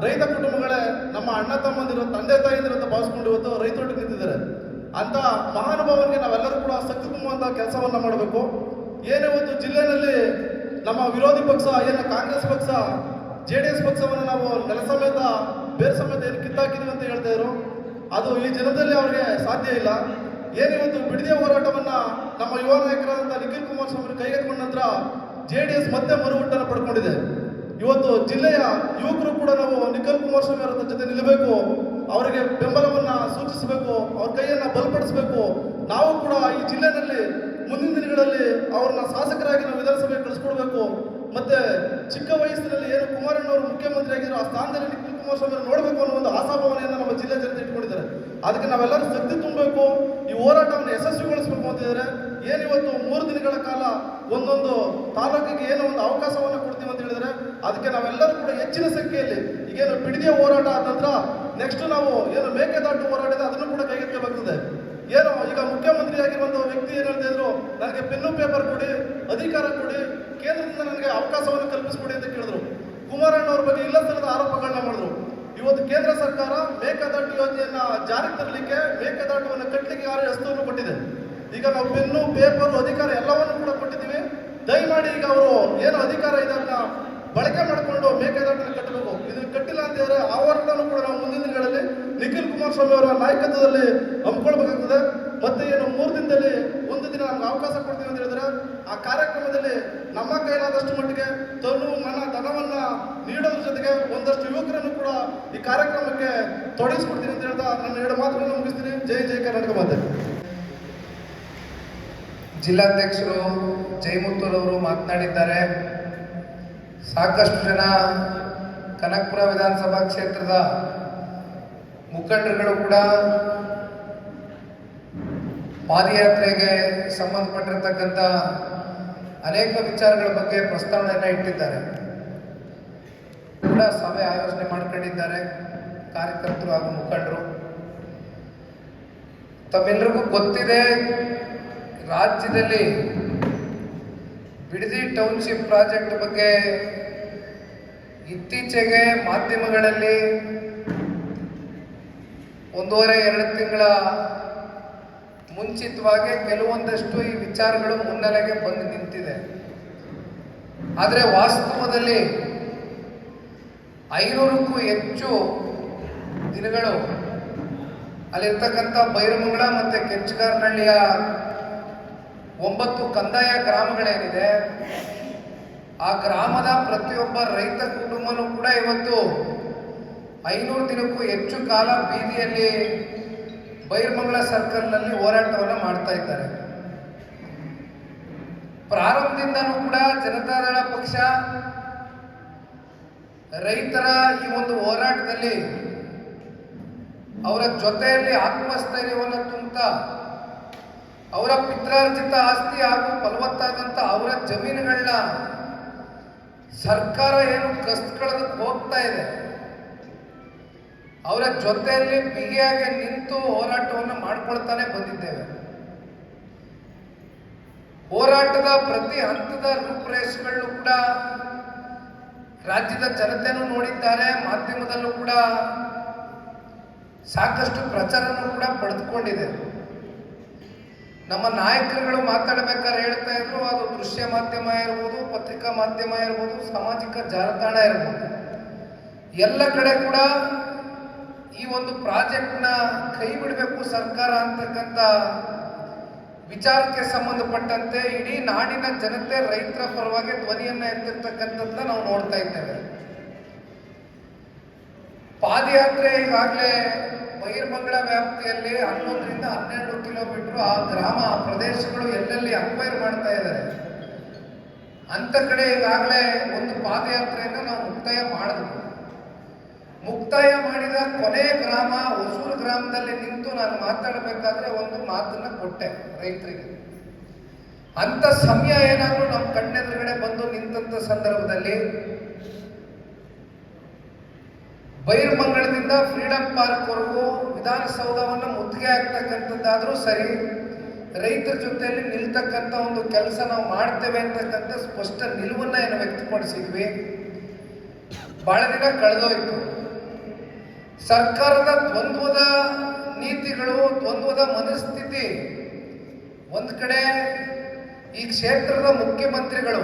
ರೈತ ಕುಟುಂಬಗಳೇ ನಮ್ಮ ಅಣ್ಣ ತಮ್ಮಂದಿರು, ತಂದೆ ತಾಯಿದಿರು ಅಂತ ಭಾವಿಸ್ಕೊಂಡು ಇವತ್ತು ರೈತರೊಟ್ಟಿಗೆ ನಿಂತಿದ್ದಾರೆ. ಅಂತ ಮಹಾನುಭಾವನಿಗೆ ನಾವೆಲ್ಲರೂ ಕೂಡ ಶಕ್ತಿ ತುಂಬುವಂಥ ಕೆಲಸವನ್ನು ಮಾಡಬೇಕು. ಏನೇ ಒಂದು ಜಿಲ್ಲೆಯಲ್ಲಿ ನಮ್ಮ ವಿರೋಧಿ ಪಕ್ಷ ಏನು ಕಾಂಗ್ರೆಸ್ ಪಕ್ಷ JDS ಪಕ್ಷವನ್ನು ನಾವು ನೆಲ ಸಮೇತ ಬೇರೆ ಸಮೇತ ಏನು ಕಿತ್ತಾಕಿದ್ವಿ ಅಂತ ಹೇಳ್ತಾ ಇದ್ರು. ಅದು ಈ ಜನದಲ್ಲಿ ಅವ್ರಿಗೆ ಸಾಧ್ಯ ಇಲ್ಲ. ಏನಿವತ್ತು ಬಿಡದಿಯ ಹೋರಾಟವನ್ನ ನಮ್ಮ ಯುವ ನಾಯಕರಾದಂಥ ನಿಖಿಲ್ ಕುಮಾರಸ್ವಾಮಿ ಕೈಗೆತ್ತಿಕೊಂಡ ನಂತರ JDS ಮತ್ತೆ ಮರುಹುಟ್ಟನ್ನು ಪಡ್ಕೊಂಡಿದೆ. ಇವತ್ತು ಜಿಲ್ಲೆಯ ಯುವಕರು ಕೂಡ ನಾವು ನಿಖಿಲ್ ಕುಮಾರಸ್ವಾಮಿ ಅವರ ಜೊತೆ ನಿಲ್ಲಬೇಕು, ಅವರಿಗೆ ಬೆಂಬಲವನ್ನ ಸೂಚಿಸಬೇಕು, ಅವ್ರ ಕೈಯನ್ನ ಬಲಪಡಿಸಬೇಕು. ನಾವು ಕೂಡ ಈ ಜಿಲ್ಲೆಯಲ್ಲಿ ಮುಂದಿನ ದಿನಗಳಲ್ಲಿ ಅವ್ರನ್ನ ಶಾಸಕರಾಗಿ ನಾವು ವಿಧಾನಸಭೆಗೆ ಕಳಿಸ್ಕೊಡ್ಬೇಕು. ಮತ್ತೆ ಚಿಕ್ಕ ವಯಸ್ಸಿನಲ್ಲಿ ಏನು ಕುಮಾರಣ್ಣವರು ಮುಖ್ಯಮಂತ್ರಿ ಆಗಿದ್ರು ಆ ಸ್ಥಾನದಲ್ಲಿ ನಿಖಿಲ್ ಕುಮಾರಸ್ವಾಮಿ ನೋಡಬೇಕು ಅನ್ನೋ ಒಂದು ಆಶಾಭಾವನೆಯನ್ನು ನಮ್ಮ ಜಿಲ್ಲೆ ಜನತೆ ಇಟ್ಕೊಂಡಿದ್ದಾರೆ. ಅದಕ್ಕೆ ನಾವೆಲ್ಲರೂ ಶಕ್ತಿ ತುಂಬಬೇಕು, ಈ ಹೋರಾಟವನ್ನು ಯಶಸ್ವಿಗೊಳಿಸಬೇಕು ಅಂತಿದ್ದಾರೆ. ಏನಿವತ್ತು 3 ದಿನಗಳ ಕಾಲ ಒಂದೊಂದು ತಾಲೂಕಿಗೆ ಏನೋ ಒಂದು ಅವಕಾಶವನ್ನು ಕೊಡ್ತೀವಿ ಅಂತ ಹೇಳಿದ್ರೆ ಅದಕ್ಕೆ ನಾವೆಲ್ಲರೂ ಕೂಡ ಹೆಚ್ಚಿನ ಸಂಖ್ಯೆಯಲ್ಲಿ ಈಗೇನು ಬಿಡದಿಯ ಹೋರಾಟ ಆದ ನಂತರ ನೆಕ್ಸ್ಟ್ ನಾವು ಏನು ಮೇಕೆದಾಟು ಹೋರಾಟ ಇದೆ ಅದನ್ನು ಕೂಡ ಕೈಗೆತ್ತಬೇಕಾಗ್ತದೆ. ಏನೋ ಈಗ ಮುಖ್ಯಮಂತ್ರಿ ಆಗಿರುವಂತಹ ವ್ಯಕ್ತಿ ಏನು ಹೇಳ್ತಾ ಇದ್ರು, ನನಗೆ ಪೆನ್ನು ಪೇಪರ್ ಕೊಡಿ, ಅಧಿಕಾರ ಕೊಡಿ, ಕೇಂದ್ರದಿಂದ ನನಗೆ ಅವಕಾಶವನ್ನು ಕಲ್ಪಿಸಿಕೊಡಿ ಅಂತ ಕೇಳಿದ್ರು. ಕುಮಾರಣ್ಣ ಅವ್ರ ಬಗ್ಗೆ ಇಲ್ಲಸಲ್ಲದ ಆರೋಪಗಳನ್ನ ಮಾಡಿದ್ರು. ಇವತ್ತು ಕೇಂದ್ರ ಸರ್ಕಾರ ಮೇಕೆದಾಟು ಯೋಜನೆಯನ್ನ ಜಾರಿಗೆ ತರಲಿಕ್ಕೆ ಮೇಕೆದಾಟುವನ್ನು ಕಟ್ಟಲಿಕ್ಕೆ ಹಸ್ತವನ್ನು ಕೊಟ್ಟಿದೆ. ಈಗ ನಾವು ಪೆನ್ನು ಪೇಪರ್ ಅಧಿಕಾರ ಎಲ್ಲವನ್ನು ಕೂಡ ಕೊಟ್ಟಿದ್ದೀವಿ. ದಯಮಾಡಿ ಈಗ ಅವರು ಏನು ಅಧಿಕಾರ ಇದೆ ಅದನ್ನ ಬಳಕೆ ಮಾಡಿಕೊಂಡು ಮೇಕೆದಾಟನ್ನು ಕಟ್ಟಬೇಕು. ಇದನ್ನು ಕಟ್ಟಿಲ್ಲ ಅಂತ ಹೇಳಿದ್ರೆ ಆ ಹೋರಾಟವನ್ನು ಕೂಡ ನಾವು ಮುಂದಿನ ದಿನಗಳಲ್ಲಿ ನಿಖಿಲ್ ಕುಮಾರಸ್ವಾಮಿ ಅವರ ನಾಯಕತ್ವದಲ್ಲಿ ಹಮ್ಮಿಕೊಳ್ಬೇಕಾಗ್ತದೆ. ಮತ್ತೆ ಏನು 3 ದಿನದಲ್ಲಿ ಒಂದು ದಿನ ನಮ್ಗೆ ಅವಕಾಶ ಕೊಡ್ತೀವಿ ಅಂತ ಹೇಳಿದ್ರೆ ಆ ಕಾರ್ಯಕ್ರಮದಲ್ಲಿ ನಮ್ಮ ಕೈಲಾದಷ್ಟು ಮಟ್ಟಿಗೆ ತನು ಮನ ಧನವನ್ನ ನೀಡೋದ್ರ ಜೊತೆಗೆ ಒಂದಷ್ಟು ಯುವಕರನ್ನು ಕೂಡ ಈ ಕಾರ್ಯಕ್ರಮಕ್ಕೆ ತೊಡಗಿಸ್ಕೊಡ್ತೀನಿ ಅಂತ ಹೇಳ್ತಾ ನನ್ನ 2 ಮಾತುಗಳನ್ನು ಮುಗಿಸ್ತೀನಿ. ಜೈ ಜೈ ಕರ್ನಾಟಕ ಮಾತೆ. ಜಿಲ್ಲಾಧ್ಯಕ್ಷರು ಜಯಮುತ್ತೂರವರು ಮಾತನಾಡಿದ್ದಾರೆ. ಸಾಕಷ್ಟು ಜನ ಕನಕಪುರ ವಿಧಾನಸಭಾ ಕ್ಷೇತ್ರದ ಮುಖಂಡರುಗಳು ಕೂಡ ಪಾದಯಾತ್ರೆಗೆ ಸಂಬಂಧಪಟ್ಟಿರ್ತಕ್ಕಂಥ ಅನೇಕ ವಿಚಾರಗಳ ಬಗ್ಗೆ ಪ್ರಸ್ತಾವನೆಯನ್ನು ಇಟ್ಟಿದ್ದಾರೆ. ಕೂಡ ಸಭೆ ಆಯೋಜನೆ ಮಾಡ್ಕೊಂಡಿದ್ದಾರೆ ಕಾರ್ಯಕರ್ತರು ಹಾಗೂ ಮುಖಂಡರು. ತಮ್ಮೆಲ್ಲರಿಗೂ ಗೊತ್ತಿದೆ, ರಾಜ್ಯದಲ್ಲಿ ಬಿಡದಿ ಟೌನ್ಶಿಪ್ ಪ್ರಾಜೆಕ್ಟ್ ಬಗ್ಗೆ ಇತ್ತೀಚೆಗೆ ಮಾಧ್ಯಮಗಳಲ್ಲಿ 1.5-2 ತಿಂಗಳ ಮುಂಚಿತವಾಗಿ ಕೆಲವೊಂದಷ್ಟು ಈ ವಿಚಾರಗಳು ಮುನ್ನೆಲೆಗೆ ಬಂದು ನಿಂತಿದೆ. ಆದರೆ ವಾಸ್ತವದಲ್ಲಿ 500ಕ್ಕೂ ಹೆಚ್ಚು ದಿನಗಳು ಅಲ್ಲಿರ್ತಕ್ಕಂಥ ಬೈರಮಂಗಲ ಮತ್ತು ಕೆಂಚಗಾರನಹಳ್ಳಿಯ 9 ಕಂದಾಯ ಗ್ರಾಮಗಳೇನಿದೆ, ಆ ಗ್ರಾಮದ ಪ್ರತಿಯೊಬ್ಬ ರೈತ ಕುಟುಂಬನೂ ಕೂಡ ಇವತ್ತು 500 ದಿನಕ್ಕೂ ಹೆಚ್ಚು ಕಾಲ ಬೀದಿಯಲ್ಲಿ ಬೈರಮಂಗಲ ಸರ್ಕಲ್ನಲ್ಲಿ ಹೋರಾಟವನ್ನು ಮಾಡ್ತಾ ಇದ್ದಾರೆ. ಪ್ರಾರಂಭದಿಂದನೂ ಕೂಡ ಜನತಾದಳ ಪಕ್ಷ ರೈತರ ಈ ಒಂದು ಹೋರಾಟದಲ್ಲಿ ಅವರ ಜೊತೆಯಲ್ಲಿ ಆತ್ಮಸ್ಥೈರ್ಯವನ್ನು ತುಂಬುತ್ತಾ ಅವರ ಪಿತ್ರಾರ್ಜಿತ ಆಸ್ತಿ ಹಾಗೂ ಫಲವತ್ತಾದಂಥ ಅವರ ಜಮೀನುಗಳನ್ನ ಸರ್ಕಾರ ಏನು ಕಸ್ಕೊಳ್ಳೋದಕ್ಕೆ ಹೋಗ್ತಾ ಇದೆ, ಅವರ ಜೊತೆಯಲ್ಲಿ ಬಿಗಿಯಾಗಿ ನಿಂತು ಹೋರಾಟವನ್ನು ಮಾಡ್ಕೊಳ್ತಾನೆ ಬಂದಿದ್ದೇವೆ. ಹೋರಾಟದ ಪ್ರತಿ ಹಂತದ ರೂಪುರೇಷೆಗಳನ್ನು ಕೂಡ ರಾಜ್ಯದ ಜನತೆನೂ ನೋಡಿದ್ದಾರೆ, ಮಾಧ್ಯಮದಲ್ಲೂ ಕೂಡ ಸಾಕಷ್ಟು ಪ್ರಚಾರನೂ ಕೂಡ ಪಡೆದುಕೊಂಡಿದೆ. ನಮ್ಮ ನಾಯಕರುಗಳು ಮಾತಾಡಬೇಕಾದ್ರೆ ಹೇಳ್ತಾ ಇದ್ರು, ಅದು ದೃಶ್ಯ ಮಾಧ್ಯಮ ಇರ್ಬೋದು, ಪತ್ರಿಕಾ ಮಾಧ್ಯಮ ಇರ್ಬೋದು, ಸಾಮಾಜಿಕ ಜಾಲತಾಣ ಇರ್ಬೋದು, ಎಲ್ಲ ಕಡೆ ಕೂಡ ಈ ಒಂದು ಪ್ರಾಜೆಕ್ಟ್ನ ಕೈ ಬಿಡಬೇಕು ಸರ್ಕಾರ ಅಂತಕ್ಕಂಥ ವಿಚಾರಕ್ಕೆ ಸಂಬಂಧಪಟ್ಟಂತೆ ಇಡೀ ನಾಡಿನ ಜನತೆ ರೈತರ ಪರವಾಗಿ ಧ್ವನಿಯನ್ನ ಎತ್ತಿರ್ತಕ್ಕಂಥದ್ದನ್ನ ನಾವು ನೋಡ್ತಾ ಇದ್ದೇವೆ. ಪಾದಯಾತ್ರೆ ಈಗಾಗಲೇ ಬೈರಮಂಗಲ ವ್ಯಾಪ್ತಿಯಲ್ಲಿ 11ರಿಂದ 12 ಕಿಲೋಮೀಟರ್ ಆ ಗ್ರಾಮ ಆ ಪ್ರದೇಶಗಳು ಎಲ್ಲೆಲ್ಲಿ ಅಕ್ವೈರ್ ಮಾಡ್ತಾ ಇದ್ದಾರೆ ಅಂತ ಕಡೆ ಈಗಾಗಲೇ ಒಂದು ಪಾದಯಾತ್ರೆಯನ್ನು ನಾವು ಮುಕ್ತಾಯ ಮಾಡಿದ್ವಿ. ಮುಕ್ತಾಯ ಮಾಡಿದ ಕೊನೆಯ ಗ್ರಾಮ ಹೊಸೂರು ಗ್ರಾಮದಲ್ಲಿ ನಿಂತು ನಾನು ಮಾತಾಡಬೇಕಾದ್ರೆ ಒಂದು ಮಾತನ್ನ ಕೊಟ್ಟೆ ರೈತರಿಗೆ. ಅಂತ ಸಮಯ ಏನಾದರೂ ನಮ್ಮ ಕಣ್ಣೆದುರುಗಡೆ ಬಂದು ನಿಂತ ಸಂದರ್ಭದಲ್ಲಿ ಬೈರಮಂಗಲದಿಂದ ಫ್ರೀಡಂ ಪಾರ್ಕ್ ವರೆಗೂ ವಿಧಾನಸೌಧವನ್ನು ಮುತ್ತಿಗೆ ಹಾಕ್ತಕ್ಕಂಥದ್ದಾದ್ರೂ ಸರಿ, ರೈತರ ಜೊತೆಯಲ್ಲಿ ನಿಲ್ತಕ್ಕಂಥ ಒಂದು ಕೆಲಸ ನಾವು ಮಾಡ್ತೇವೆ ಅಂತಕ್ಕಂಥ ಸ್ಪಷ್ಟ ನಿಲುವನ್ನ ಏನು ವ್ಯಕ್ತಪಡಿಸಿದ್ವಿ. ಬಹಳ ದಿನ ಕಳೆದೋಯ್ತು. ಸರ್ಕಾರದ ದ್ವಂದ್ವದ ನೀತಿಗಳು, ದ್ವಂದ್ವದ ಮನಸ್ಥಿತಿ, ಒಂದು ಕಡೆ ಈ ಕ್ಷೇತ್ರದ ಮುಖ್ಯಮಂತ್ರಿಗಳು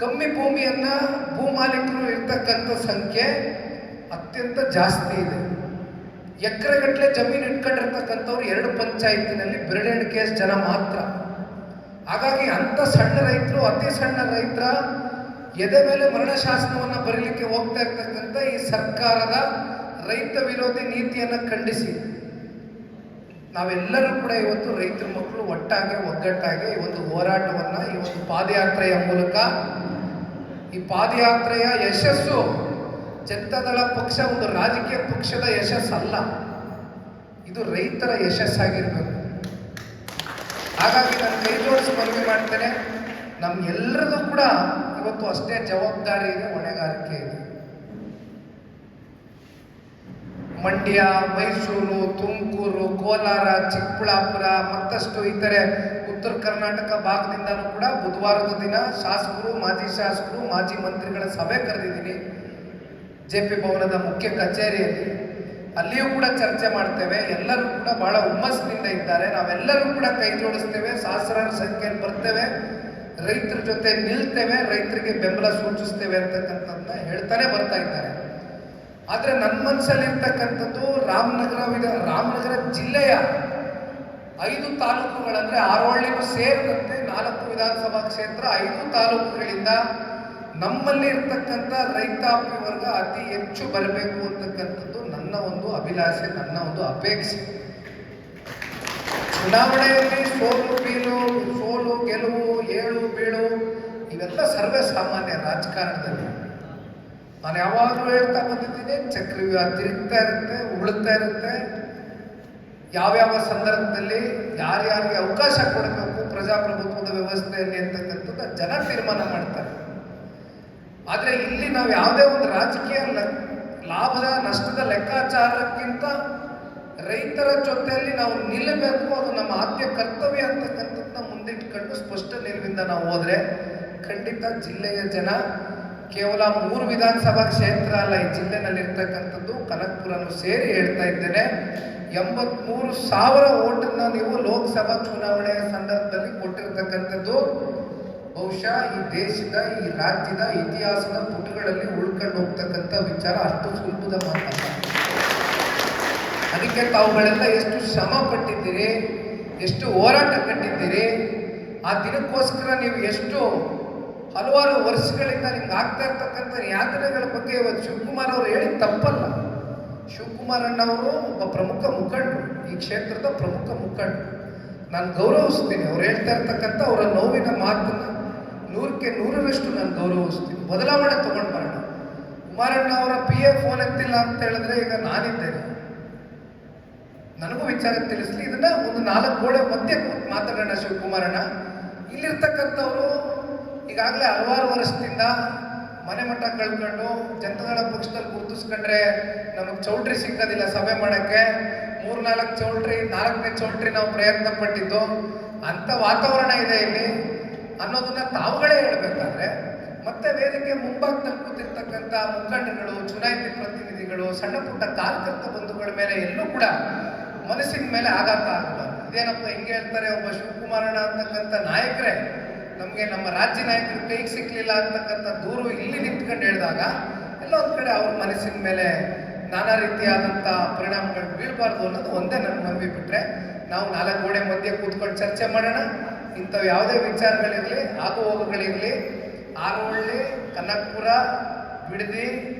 ಕಮ್ಮಿ ಭೂಮಾಲೀಕರು ಇರ್ತಕ್ಕಂಥ ಸಂಖ್ಯೆ ಅತ್ಯಂತ ಜಾಸ್ತಿ ಇದೆ. ಎಕರೆಗಟ್ಟಲೆ ಜಮೀನು ಇಟ್ಕೊಂಡಿರ್ತಕ್ಕಂಥವ್ರು 2 ಪಂಚಾಯತಿನಲ್ಲಿ ಬೆರಳೆಣಿಕೆ ಜನ ಮಾತ್ರ. ಹಾಗಾಗಿ ಅಂಥ ಸಣ್ಣ ರೈತರು, ಅತಿ ಸಣ್ಣ ರೈತರ ಎದೆ ಮೇಲೆ ಮರಣಶಾಸನವನ್ನು ಬರೀಲಿಕ್ಕೆ ಹೋಗ್ತಾ ಇರ್ತಕ್ಕಂಥ ಈ ಸರ್ಕಾರದ ರೈತ ವಿರೋಧಿ ನೀತಿಯನ್ನು ಖಂಡಿಸಿ ನಾವೆಲ್ಲರೂ ಕೂಡ ಇವತ್ತು ರೈತರ ಮಕ್ಕಳು ಒಗ್ಗಟ್ಟಾಗಿ ಈ ಒಂದು ಹೋರಾಟವನ್ನು, ಈ ಒಂದು ಪಾದಯಾತ್ರೆಯ ಮೂಲಕ, ಈ ಪಾದಯಾತ್ರೆಯ ಯಶಸ್ಸು ಜನತಾದಳ ಪಕ್ಷ ಒಂದು ರಾಜಕೀಯ ಪಕ್ಷದ ಯಶಸ್ಸಲ್ಲ, ಇದು ರೈತರ ಯಶಸ್ಸಾಗಿರ್ಬೇಕು. ಹಾಗಾಗಿ ನಾನು ಕೈ ಜೋಡಿಸಿ ಮನವಿ ಮಾಡ್ತೇನೆ, ನಮ್ಗೆಲ್ಲರದು ಕೂಡ ಇವತ್ತು ಅಷ್ಟೇ ಜವಾಬ್ದಾರಿ ಇದೆ, ಹೊಣೆಗಾರಿಕೆ ಇದೆ. ಮಂಡ್ಯ, ಮೈಸೂರು, ತುಮಕೂರು, ಕೋಲಾರ, ಚಿಕ್ಕಬಳ್ಳಾಪುರ ಮತ್ತಷ್ಟು ಇತರೆ ಉತ್ತರ ಕರ್ನಾಟಕ ಭಾಗದಿಂದನೂ ಕೂಡ ಬುಧವಾರದ ದಿನ ಶಾಸಕರು, ಮಾಜಿ ಶಾಸಕರು, ಮಾಜಿ ಮಂತ್ರಿಗಳ ಸಭೆ ಕರೆದಿದ್ದೀನಿ JP ಭವನದ ಮುಖ್ಯ ಕಚೇರಿಯಲ್ಲಿ. ಅಲ್ಲಿಯೂ ಕೂಡ ಚರ್ಚೆ ಮಾಡ್ತೇವೆ. ಎಲ್ಲರೂ ಕೂಡ ಬಹಳ ಹುಮ್ಮಸ್ಸಿನಿಂದ ಇದ್ದಾರೆ. ನಾವೆಲ್ಲರೂ ಕೂಡ ಕೈ ಜೋಡಿಸ್ತೇವೆ, ಸಹಸ್ರಾರು ಸಂಖ್ಯೆಯಲ್ಲಿ ಬರ್ತೇವೆ, ರೈತರ ಜೊತೆ ನಿಲ್ತೇವೆ, ರೈತರಿಗೆ ಬೆಂಬಲ ಸೂಚಿಸ್ತೇವೆ ಅಂತಕ್ಕಂಥದ್ದನ್ನ ಹೇಳ್ತಾನೆ ಬರ್ತಾ ಇದ್ದಾರೆ. ಆದರೆ ನನ್ನ ಮನಸ್ಸಲ್ಲಿರ್ತಕ್ಕಂಥದ್ದು ರಾಮನಗರ ಜಿಲ್ಲೆಯ 5 ತಾಲೂಕುಗಳಂದ್ರೆ ಆರೋಹಳ್ಳಿಗೂ ಸೇರಿದಂತೆ 4 ವಿಧಾನಸಭಾ ಕ್ಷೇತ್ರ, 5 ತಾಲೂಕುಗಳಿಂದ ನಮ್ಮಲ್ಲಿ ಇರ್ತಕ್ಕಂಥ ರೈತಾಪಿ ವರ್ಗ ಅತಿ ಹೆಚ್ಚು ಬರಬೇಕು ಅಂತಕ್ಕಂಥದ್ದು ನನ್ನ ಒಂದು ಅಭಿಲಾಷೆ, ನನ್ನ ಒಂದು ಅಪೇಕ್ಷೆ. ಚುನಾವಣೆಯಲ್ಲಿ ಸೋಲು ಗೆಲುವು, ಏಳು ಬೀಳು ಇವೆಲ್ಲ ಸರ್ವೇ ಸಾಮಾನ್ಯ ರಾಜಕಾರಣದಲ್ಲಿ. ನಾನು ಯಾವಾಗಲೂ ಹೇಳ್ತಾ ಬಂದಿದ್ದೀನಿ, ಚಕ್ರವ್ಯೂಹ ತಿರುಗ್ತಾ ಇರುತ್ತೆ, ಉಗುಳ್ತಾ ಇರುತ್ತೆ. ಯಾವ್ಯಾವ ಸಂದರ್ಭದಲ್ಲಿ ಯಾರ್ಯಾರಿಗೆ ಅವಕಾಶ ಕೊಡಬೇಕು ಪ್ರಜಾಪ್ರಭುತ್ವದ ವ್ಯವಸ್ಥೆಯಲ್ಲಿ ಅಂತಕ್ಕಂಥದ್ದು ಜನ ತೀರ್ಮಾನ ಮಾಡ್ತಾರೆ. ಆದರೆ ಇಲ್ಲಿ ನಾವು ಯಾವುದೇ ಒಂದು ರಾಜಕೀಯ ಲಾಭದ ನಷ್ಟದ ಲೆಕ್ಕಾಚಾರಕ್ಕಿಂತ ರೈತರ ಜೊತೆಯಲ್ಲಿ ನಾವು ನಿಲ್ಲಬೇಕು, ಅದು ನಮ್ಮ ಆದ್ಯ ಕರ್ತವ್ಯ ಅಂತಕ್ಕಂಥದ್ದನ್ನ ಮುಂದಿಟ್ಕೊಂಡು ಸ್ಪಷ್ಟ ನಿಲುವಿಂದ ನಾವು ಹೋದ್ರೆ ಖಂಡಿತ ಜಿಲ್ಲೆಯ ಜನ ಕೇವಲ 3 ವಿಧಾನಸಭಾ ಕ್ಷೇತ್ರ ಅಲ್ಲ, ಈ ಜಿಲ್ಲೆನಲ್ಲಿರ್ತಕ್ಕಂಥದ್ದು ಕನಕಪುರನು ಸೇರಿ ಹೇಳ್ತಾ ಇದ್ದೇನೆ, 83,000 ಓಟನ್ನ ನೀವು ಲೋಕಸಭಾ ಚುನಾವಣೆಯ ಸಂದರ್ಭದಲ್ಲಿ ಕೊಟ್ಟಿರ್ತಕ್ಕಂಥದ್ದು ಬಹುಶಃ ಈ ದೇಶದ, ಈ ರಾಜ್ಯದ ಇತಿಹಾಸದ ಪುಟಗಳಲ್ಲಿ ಉಳ್ಕೊಂಡು ಹೋಗ್ತಕ್ಕಂಥ ವಿಚಾರ ಅಷ್ಟು ಸುಲಭದ ಮಾತಲ್ಲ. ಅದಕ್ಕೆ ತಾವುಗಳೆಲ್ಲ ಎಷ್ಟು ಶ್ರಮ ಪಟ್ಟಿದ್ದೀರಿ, ಎಷ್ಟು ಹೋರಾಟ ಕಟ್ಟಿದ್ದೀರಿ, ಆ ದಿನಕ್ಕೋಸ್ಕರ ನೀವು ಎಷ್ಟು ಹಲವಾರು ವರ್ಷಗಳಿಂದ ನಿಮ್ಗೆ ಆಗ್ತಾ ಇರ್ತಕ್ಕಂಥ ಯಾತನೆಗಳ ಬಗ್ಗೆ ಇವತ್ತು ಶಿವಕುಮಾರ್ ಅವರು ಹೇಳಿ ತಪ್ಪಲ್ಲ. ಶಿವಕುಮಾರ್ ಅಣ್ಣವರು ಒಬ್ಬ ಪ್ರಮುಖ ಮುಖಂಡರು, ಈ ಕ್ಷೇತ್ರದ ಪ್ರಮುಖ ಮುಖಂಡರು. ನಾನು ಗೌರವಿಸ್ತೀನಿ. ಅವ್ರು ಹೇಳ್ತಾ ಇರ್ತಕ್ಕಂಥ ಅವರ ನೋವಿನ ಮಾತನ್ನ 100ಕ್ಕೆ 100ರಷ್ಟು ನಾನು ಗೌರವಿಸ್ತೀನಿ. ಬದಲಾವಣೆ ತಗೊಂಡು ಬರೋಣ. ಕುಮಾರಣ್ಣ ಅವರ PA ಫೋನ್ ಎತ್ತಿಲ್ಲ ಅಂತ ಹೇಳಿದ್ರೆ ಈಗ ನಾನಿದ್ದೇನೆ, ನನಗೂ ವಿಚಾರ ತಿಳಿಸ್ಲಿ. ಇದನ್ನ ಒಂದು 4 ಗೋಡೆ ಮಧ್ಯೆ ಮಾತಾಡೋಣ. ಶಿವಕುಮಾರಣ್ಣ ಇಲ್ಲಿರ್ತಕ್ಕಂಥವ್ರು ಈಗಾಗಲೇ ಹಲವಾರು ವರ್ಷದಿಂದ ಮನೆ ಮಠ ಕಳ್ಕೊಂಡು ಜನತಾದಳ ಪಕ್ಷದಲ್ಲಿ ಗುರುತಿಸ್ಕೊಂಡ್ರೆ ನಮಗೆ ಚೌಲ್ಟ್ರಿ ಸಿಕ್ಕೋದಿಲ್ಲ ಸಭೆ ಮಾಡೋಕ್ಕೆ, 3-4 ಚೌಲ್ಟ್ರಿ, 4ನೇ ಚೌಲ್ಟ್ರಿ ನಾವು ಪ್ರಯತ್ನ ಪಟ್ಟಿದ್ದು, ಅಂಥ ವಾತಾವರಣ ಇದೆ ಇಲ್ಲಿ ಅನ್ನೋದನ್ನ ತಾವುಗಳೇ ಹೇಳ್ಬೇಕಾದ್ರೆ, ಮತ್ತೆ ವೇದಿಕೆ ಮುಂಭಾಗದಲ್ಲಿ ಕೂತಿರ್ತಕ್ಕಂಥ ಮುಖಂಡರುಗಳು, ಚುನಾಯಿತ ಪ್ರತಿನಿಧಿಗಳು, ಸಣ್ಣ ಪುಟ್ಟ ಕಾರ್ಯಕರ್ತ ಬಂಧುಗಳ ಮೇಲೆ ಎಲ್ಲೂ ಕೂಡ ಮನಸ್ಸಿನ ಮೇಲೆ ಆಘಾತ ಆಗಬಾರ್ದು. ಇದೇನಪ್ಪ ಹಿಂಗೆ ಹೇಳ್ತಾರೆ, ಒಬ್ಬ ಶಿವಕುಮಾರಣ್ಣ ಅಂತಕ್ಕಂಥ ನಾಯಕರೇ ನಮಗೆ ನಮ್ಮ ರಾಜ್ಯ ನಾಯಕರು ಕೈಗೆ ಸಿಕ್ಲಿಲ್ಲ ಅಂತಕ್ಕಂಥ ದೂರು ಇಲ್ಲಿ ನಿಂತ್ಕೊಂಡು ಹೇಳಿದಾಗ ಎಲ್ಲ ಒಂದು ಕಡೆ ಅವ್ರ ಮನಸ್ಸಿನ ಮೇಲೆ ನಾನಾ ರೀತಿಯಾದಂಥ ಪರಿಣಾಮಗಳು ಬೀಳಬಾರ್ದು ಅನ್ನೋದು ಒಂದೇ ನನ್ನ ಮನವಿ. ಬಿಟ್ಟರೆ ನಾವು 4 ಗೋಡೆ ಮಧ್ಯೆ ಕೂತ್ಕೊಂಡು ಚರ್ಚೆ ಮಾಡೋಣ. ಇಂಥವು ಯಾವುದೇ ವಿಚಾರಗಳಿರಲಿ, ಆಗು ಹೋಗುಗಳಿರಲಿ, ಆರೋಹಳ್ಳಿ, ಕನಕಪುರ, ಬಿಡದಿ,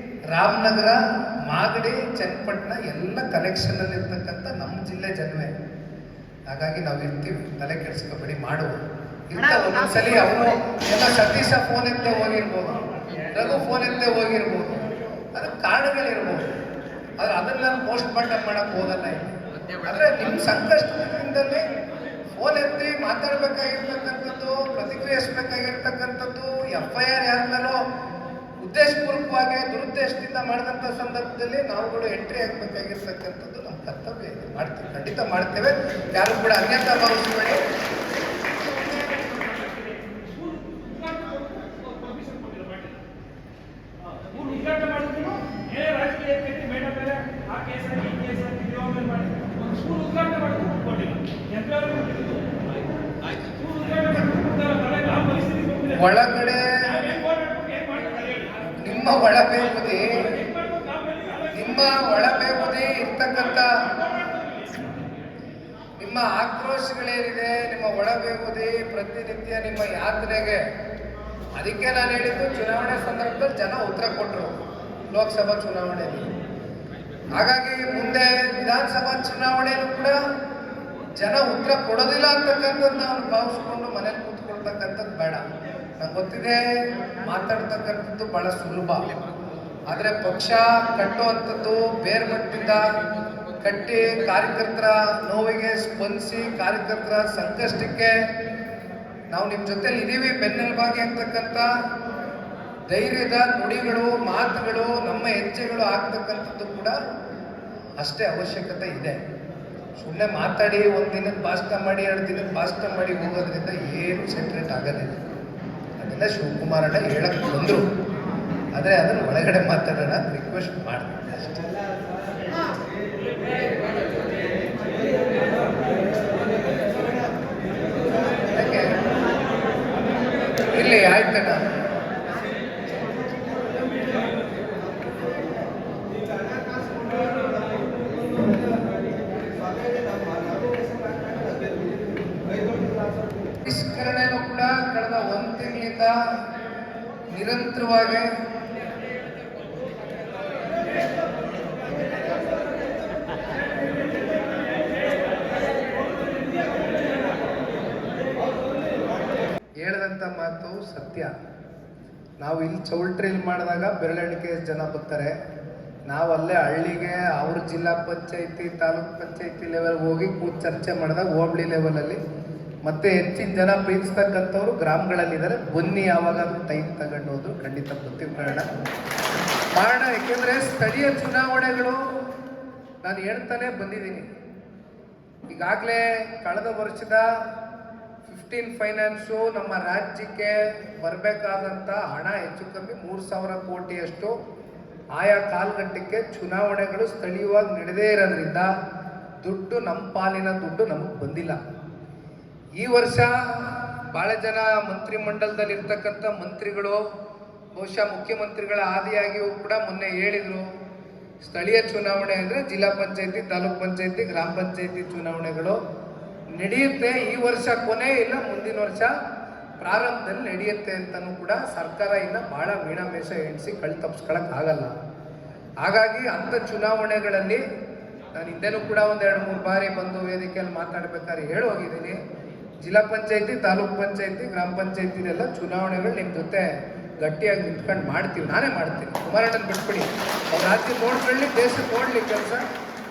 ರಾಮನಗರ, ಮಾಗಡಿ, ಚನ್ನಪಟ್ಟಣ ಎಲ್ಲ ಕನೆಕ್ಷನಲ್ಲಿ ಇರ್ತಕ್ಕಂಥ ನಮ್ಮ ಜಿಲ್ಲೆ ಜನವೇ. ಹಾಗಾಗಿ ನಾವು ಇರ್ತೀವಿ, ತಲೆ ಕೆಡಿಸ್ಕೊಬೇಡಿ, ಮಾಡುವ ಒಂದೊಂದ್ಸಲಿ ಅವನು ಎಲ್ಲ ಸತೀಶ ಫೋನ್ ಎತ್ತೇ ಹೋಗಿರ್ಬೋದು, ರಘು ಫೋನ್ ಎತ್ತೇ ಹೋಗಿರ್ಬೋದು, ಅದಕ್ಕೆ ಕಾರಣಗಳಿರ್ಬೋದು. ಆದ್ರೆ ಅದನ್ನ ನಾನು ಪೋಸ್ಟ್ ಮಾರ್ಟಮ್ ಮಾಡಕ್ ಹೋಗಲ್ಲ ಇಲ್ಲಿ. ಆದ್ರೆ ನಿಮ್ಮ ಸಂಕಷ್ಟದಿಂದಲೇ ಫೋನ್ ಎತ್ತಿ ಮಾತಾಡ್ಬೇಕಾಗಿರ್ತಕ್ಕಂಥದ್ದು, ಪ್ರತಿಕ್ರಿಯಿಸಬೇಕಾಗಿರ್ತಕ್ಕಂಥದ್ದು, FIR ಯಾರ ಮೇಲೋ ಉದ್ದೇಶಪೂರ್ವಕವಾಗಿ ದುರುದ್ದೇಶದಿಂದ ಮಾಡಿದಂಥ ಸಂದರ್ಭದಲ್ಲಿ ನಾವುಗಳು ಎಂಟ್ರಿ ಆಗಬೇಕಾಗಿರ್ತಕ್ಕಂಥದ್ದು ನಮ್ಮ ಕರ್ತವ್ಯ ಇದೆ. ಮಾಡ್ತೀವಿ, ಖಂಡಿತ ಮಾಡ್ತೇವೆ. ಯಾರು ಕೂಡ ಅನ್ಯತಾ ಭಾವಿಸಬೇಡಿ. ಒಳಗಡೆ ನಿಮ್ಮ ಒಳಬೇಗುದಿ ಇರ್ತಕ್ಕಂಥ ನಿಮ್ಮ ಆಕ್ರೋಶಗಳೇನಿದೆ, ನಿಮ್ಮ ಒಳಬೇಗುದಿ ಪ್ರತಿನಿತ್ಯ ನಿಮ್ಮ ಯಾತನೆಗೆ, ಅದಕ್ಕೆ ನಾನು ಹೇಳಿದ್ದು ಚುನಾವಣೆ ಸಂದರ್ಭದಲ್ಲಿ ಜನ ಉತ್ತರ ಕೊಟ್ಟರು ಲೋಕಸಭಾ ಚುನಾವಣೆಯಲ್ಲಿ. ಹಾಗಾಗಿ ಮುಂದೆ ವಿಧಾನಸಭಾ ಚುನಾವಣೆಯಲ್ಲೂ ಕೂಡ ಜನ ಉತ್ತರ ಕೊಡೋದಿಲ್ಲ ಅಂತಕ್ಕಂಥದ್ದು ನಾವು ಭಾವಿಸ್ಕೊಂಡು ಮನೇಲಿ ಕೂತ್ಕೊಳ್ತಕ್ಕಂಥದ್ದು ಬೇಡ. ನಂಗೆ ಗೊತ್ತಿದೆ ಮಾತಾಡ್ತಕ್ಕಂಥದ್ದು ಬಹಳ ಸುಲಭ, ಆದರೆ ಪಕ್ಷ ಕಟ್ಟುವಂಥದ್ದು ಬೇರೆ ಮಟ್ಟದಿಂದ ಕಟ್ಟಿ ಕಾರ್ಯಕರ್ತರ ನೋವಿಗೆ ಸ್ಪಂದಿಸಿ ಕಾರ್ಯಕರ್ತರ ಸಂಕಷ್ಟಕ್ಕೆ ನಾವು ನಿಮ್ಮ ಜೊತೆಲಿ ಇದೀವಿ, ಬೆನ್ನೆಲುಬಾಗಿ ಅಂತಕ್ಕಂಥ ಧೈರ್ಯದ ನುಡಿಗಳು ಮಾತುಗಳು ನಮ್ಮ ಹೆಜ್ಜೆಗಳು ಆಗ್ತಕ್ಕಂಥದ್ದು ಕೂಡ ಅಷ್ಟೇ ಅವಶ್ಯಕತೆ ಇದೆ. ಸುಮ್ಮನೆ ಮಾತಾಡಿ ಒಂದು ದಿನದ ಭಾಷಣ ಮಾಡಿ 2 ದಿನದ ಭಾಷಣ ಮಾಡಿ ಹೋಗೋದ್ರಿಂದ ಏನು ಸೆಟ್ರೇಟ್ ಆಗೋದಿಲ್ಲ. ಅದೆಲ್ಲ ಶಿವಕುಮಾರಣ್ಣ ಹೇಳಕ್ಕೆ ಬಂದರು, ಆದರೆ ಅದನ್ನು ಒಳಗಡೆ ಮಾತಾಡೋಣ ರಿಕ್ವೆಸ್ಟ್ ಮಾಡ್ತೀನಿ ಅಷ್ಟೇ. ಇರಲಿ, ಆಯ್ತಣ್ಣ. ಪರಿಷ್ಕರಣೆನೂ ಕೂಡ ಕಳೆದ 1 ತಿಂಗಳಿಂದ ನಿರಂತರವಾಗಿ ಹೇಳಿದಂಥ ಮಾತು ಸತ್ಯ. ನಾವು ಇಲ್ಲಿ ಚೌಲ್ಟ್ರಿಯಲ್ಲಿ ಮಾಡಿದಾಗ ಬೆರಳೆಣಿಕೆ ಜನ ಬರ್ತಾರೆ, ನಾವು ಅಲ್ಲೇ ಹಳ್ಳಿಗೆ ಅವ್ರ ಜಿಲ್ಲಾ ಪಂಚಾಯತಿ ತಾಲೂಕ್ ಪಂಚಾಯತಿ ಲೆವೆಲ್ಗೆ ಹೋಗಿ ಕೂತು ಚರ್ಚೆ ಮಾಡಿದಾಗ ಹೋಬಳಿ ಲೆವೆಲಲ್ಲಿ ಮತ್ತೆ ಹೆಚ್ಚಿನ ಜನ ಪ್ರೀತಿಸ್ತಕ್ಕಂಥವ್ರು ಗ್ರಾಮಗಳಲ್ಲಿದ್ದಾರೆ. ಬನ್ನಿ ಯಾವಾಗಾದ್ರೂ ಟೈಮ್ ತಗೊಂಡು ಹೋದ್ರು ಖಂಡಿತ ಬರ್ತೀವಿ ಮಾಡೋಣ. ಯಾಕೆಂದರೆ ಸ್ಥಳೀಯ ಚುನಾವಣೆಗಳು ನಾನು ಹೇಳ್ತಾನೆ ಬಂದಿದ್ದೀನಿ. ಈಗಾಗಲೇ ಕಳೆದ ವರ್ಷದ 15 ಫೈನಾನ್ಸು ನಮ್ಮ ರಾಜ್ಯಕ್ಕೆ ಬರಬೇಕಾದಂಥ ಹಣ ಹೆಚ್ಚು ಕಮ್ಮಿ 3,000 ಕೋಟಿಯಷ್ಟು ಆಯಾ ಕಾಲಘಟ್ಟಕ್ಕೆ ಚುನಾವಣೆಗಳು ಸ್ಥಳೀಯವಾಗಿ ನಡೆದೇ ಇರೋದ್ರಿಂದ ದುಡ್ಡು ನಮ್ಮ ಪಾಲಿನ ದುಡ್ಡು ನಮಗೆ ಬಂದಿಲ್ಲ. ಈ ವರ್ಷ ಭಾಳ ಜನ ಮಂತ್ರಿಮಂಡಲದಲ್ಲಿ ಇರ್ತಕ್ಕಂಥ ಮಂತ್ರಿಗಳು ಬಹುಶಃ ಮುಖ್ಯಮಂತ್ರಿಗಳ ಆದಿಯಾಗಿಯೂ ಕೂಡ ಮೊನ್ನೆ ಹೇಳಿದರು, ಸ್ಥಳೀಯ ಚುನಾವಣೆ ಅಂದರೆ ಜಿಲ್ಲಾ ಪಂಚಾಯತಿ ತಾಲೂಕ್ ಪಂಚಾಯತಿ ಗ್ರಾಮ ಪಂಚಾಯತಿ ಚುನಾವಣೆಗಳು ನಡೆಯುತ್ತೆ. ಈ ವರ್ಷ ಕೊನೆ ಇಲ್ಲ, ಮುಂದಿನ ವರ್ಷ ಪ್ರಾರಂಭದಲ್ಲಿ ನಡೆಯುತ್ತೆ ಅಂತಲೂ ಕೂಡ ಸರ್ಕಾರ ಇನ್ನು ಭಾಳ ಮೀಣಾಮೇಷ ಎಣಿಸಿ ಕಳಿ ತಪ್ಪಿಸ್ಕೊಳ್ಳೋಕ್ಕಾಗಲ್ಲ. ಹಾಗಾಗಿ ಅಂಥ ಚುನಾವಣೆಗಳಲ್ಲಿ ನಾನು ಹಿಂದೆನೂ ಕೂಡ 1-2-3 ಬಾರಿ ಬಂದು ವೇದಿಕೆಯಲ್ಲಿ ಮಾತಾಡ್ಬೇಕಾದ್ರೆ ಹೇಳಿ ಹೋಗಿದ್ದೀನಿ. ಜಿಲ್ಲಾ ಪಂಚಾಯತಿ ತಾಲೂಕ್ ಪಂಚಾಯತಿ ಗ್ರಾಮ ಪಂಚಾಯತಿಲೆಲ್ಲ ಚುನಾವಣೆಗಳು ನಿಮ್ಮ ಜೊತೆ ಗಟ್ಟಿಯಾಗಿ ನಿಂತ್ಕೊಂಡು ಮಾಡ್ತೀವಿ, ನಾನೇ ಮಾಡ್ತೀನಿ. ಕುಮಾರಣ್ಣನ ಬಿಟ್ಬಿಡಿ, ಅವ್ರ ರಾಜ್ಯ ನೋಡ್ಕೊಳ್ಳಿ, ದೇಶ ನೋಡಲಿ ಕೆಲಸ,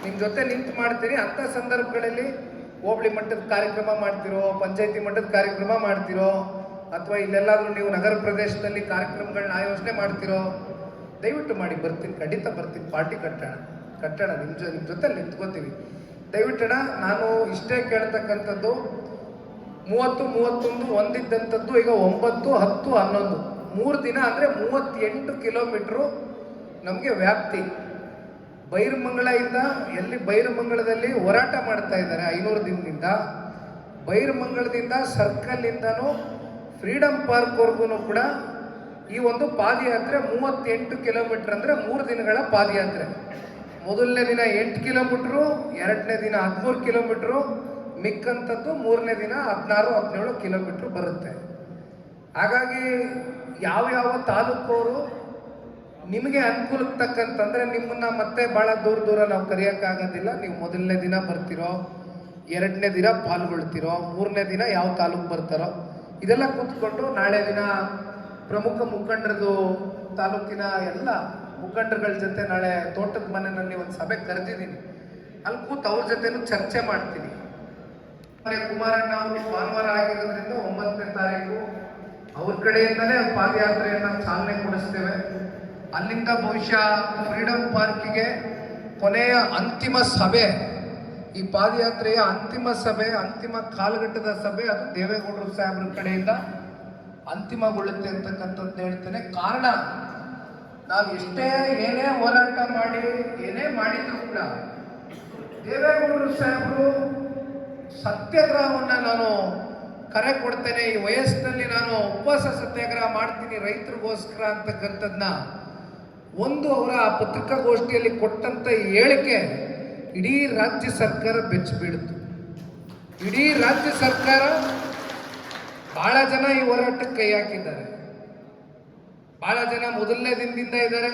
ನಿಮ್ಮ ಜೊತೆ ನಿಂತು ಮಾಡ್ತೀರಿ. ಅಂಥ ಸಂದರ್ಭಗಳಲ್ಲಿ ಹೋಬಳಿ ಮಟ್ಟದ ಕಾರ್ಯಕ್ರಮ ಮಾಡ್ತಿರೋ, ಪಂಚಾಯತಿ ಮಟ್ಟದ ಕಾರ್ಯಕ್ರಮ ಮಾಡ್ತಿರೋ, ಅಥವಾ ಇಲ್ಲೆಲ್ಲಾದ್ರೂ ನೀವು ನಗರ ಪ್ರದೇಶದಲ್ಲಿ ಕಾರ್ಯಕ್ರಮಗಳನ್ನ ಆಯೋಜನೆ ಮಾಡ್ತಿರೋ, ದಯವಿಟ್ಟು ಮಾಡಿ, ಬರ್ತೀನಿ, ಖಂಡಿತ ಬರ್ತೀನಿ. ಪಾರ್ಟಿ ಕಟ್ಟೋಣ ನಿಮ್ಮ ಜೊತೆ ನಿಂತ್ಕೋತೀವಿ. ದಯವಿಟ್ಟಣ ನಾನು ಇಷ್ಟೇ ಕೇಳ್ತಕ್ಕಂಥದ್ದು, 30, 31 ಒಂದಿದ್ದಂಥದ್ದು ಈಗ 9, 10, 11 3 ದಿನ ಅಂದರೆ 38 ಕಿಲೋಮೀಟ್ರು ನಮಗೆ ವ್ಯಾಪ್ತಿ. ಬೈರಮಂಗಲದಿಂದ ಎಲ್ಲಿ ಬೈರಮಂಗಲದಲ್ಲಿ ಹೋರಾಟ ಮಾಡ್ತಾ ಇದ್ದಾರೆ 500 ದಿನದಿಂದ, ಬೈರಮಂಗಲದಿಂದ ಸರ್ಕಲ್ಲಿಂದನೂ ಫ್ರೀಡಮ್ ಪಾರ್ಕ್ವರೆಗೂ ಕೂಡ ಈ ಒಂದು ಪಾದಯಾತ್ರೆ 38 ಕಿಲೋಮೀಟ್ರ್ ಅಂದರೆ 3 ದಿನಗಳ ಪಾದಯಾತ್ರೆ. ಮೊದಲನೇ ದಿನ 8 ಕಿಲೋಮೀಟ್ರು, 2ನೇ ದಿನ 13 ಕಿಲೋಮೀಟ್ರು, ಮಿಕ್ಕಂಥದ್ದು 3ನೇ ದಿನ 16-17 ಕಿಲೋಮೀಟ್ರ್ ಬರುತ್ತೆ. ಹಾಗಾಗಿ ಯಾವ್ಯಾವ ತಾಲೂಕವರು ನಿಮಗೆ ಅನುಕೂಲಕ್ಕೆ ತಕ್ಕಂತಂದರೆ ನಿಮ್ಮನ್ನು ಮತ್ತೆ ಭಾಳ ದೂರ ನಾವು ಕರೆಯೋಕ್ಕಾಗೋದಿಲ್ಲ. ನೀವು ಮೊದಲನೇ ದಿನ ಬರ್ತಿರೋ, 2ನೇ ದಿನ ಪಾಲ್ಗೊಳ್ತಿರೋ, 3ನೇ ದಿನ ಯಾವ ತಾಲೂಕು ಬರ್ತಾರೋ ಇದೆಲ್ಲ ಕೂತ್ಕೊಂಡು ನಾಳೆ ದಿನ ಪ್ರಮುಖ ಮುಖಂಡರದು ತಾಲೂಕಿನ ಎಲ್ಲ ಮುಖಂಡರುಗಳ ಜೊತೆ ನಾಳೆ ತೋಟದ ಮನೆಯಲ್ಲಿ ಒಂದು ಸಭೆ ಕರೆದಿದ್ದೀನಿ. ಅಲ್ಲಿ ಕೂತು ಅವ್ರ ಜೊತೆನೂ ಚರ್ಚೆ ಮಾಡ್ತೀನಿ. ಕುಮಾರಣ್ಣ ಅವರು ಭಾನುವಾರ ಆಗಿರೋದ್ರಿಂದ 9ನೇ ತಾರೀಕು ಅವ್ರ ಕಡೆಯಿಂದಲೇ ಪಾದಯಾತ್ರೆಯನ್ನು ಚಾಲನೆ ಕೊಡಿಸ್ತೇವೆ. ಅಲ್ಲಿಂದ ಬಹುಶಃ ಫ್ರೀಡಮ್ ಪಾರ್ಕಿಗೆ ಕೊನೆಯ ಅಂತಿಮ ಸಭೆ, ಈ ಪಾದಯಾತ್ರೆಯ ಅಂತಿಮ ಸಭೆ, ಅಂತಿಮ ಕಾಲಘಟ್ಟದ ಸಭೆ, ಅದು ದೇವೇಗೌಡರು ಸಾಹೇಬ್ರ ಕಡೆಯಿಂದ ಅಂತಿಮಗೊಳ್ಳುತ್ತೆ ಅಂತಕ್ಕಂಥದ್ದು ಹೇಳ್ತೇನೆ. ಕಾರಣ, ನಾವು ಏನೇ ಹೋರಾಟ ಮಾಡಿ ಏನೇ ಮಾಡಿದ್ರು ಕೂಡ ದೇವೇಗೌಡರು ಸಾಹೇಬರು ಸತ್ಯಾಗ್ರಹವನ್ನು ನಾನು ಕರೆ ಕೊಡ್ತೇನೆ, ಈ ವಯಸ್ಸಿನಲ್ಲಿ ನಾನು ಉಪವಾಸ ಸತ್ಯಾಗ್ರಹ ಮಾಡ್ತೀನಿ ರೈತರಿಗೋಸ್ಕರ ಅಂತಕ್ಕಂಥದ್ದನ್ನ ಒಂದು ಅವರ ಪತ್ರಿಕಾಗೋಷ್ಠಿಯಲ್ಲಿ ಕೊಟ್ಟಂತ ಹೇಳಿಕೆ ಇಡೀ ರಾಜ್ಯ ಸರ್ಕಾರ ಬೆಚ್ಚಿ ಬೀಳಿತು. ಇಡೀ ರಾಜ್ಯ ಸರ್ಕಾರ ಬಹಳ ಜನ ಈ ಹೋರಾಟಕ್ಕೆ ಕೈ ಹಾಕಿದ್ದಾರೆ. ಬಹಳ ಜನ ಮೊದಲನೇ ದಿನದಿಂದ ಇದ್ದಾರೆ.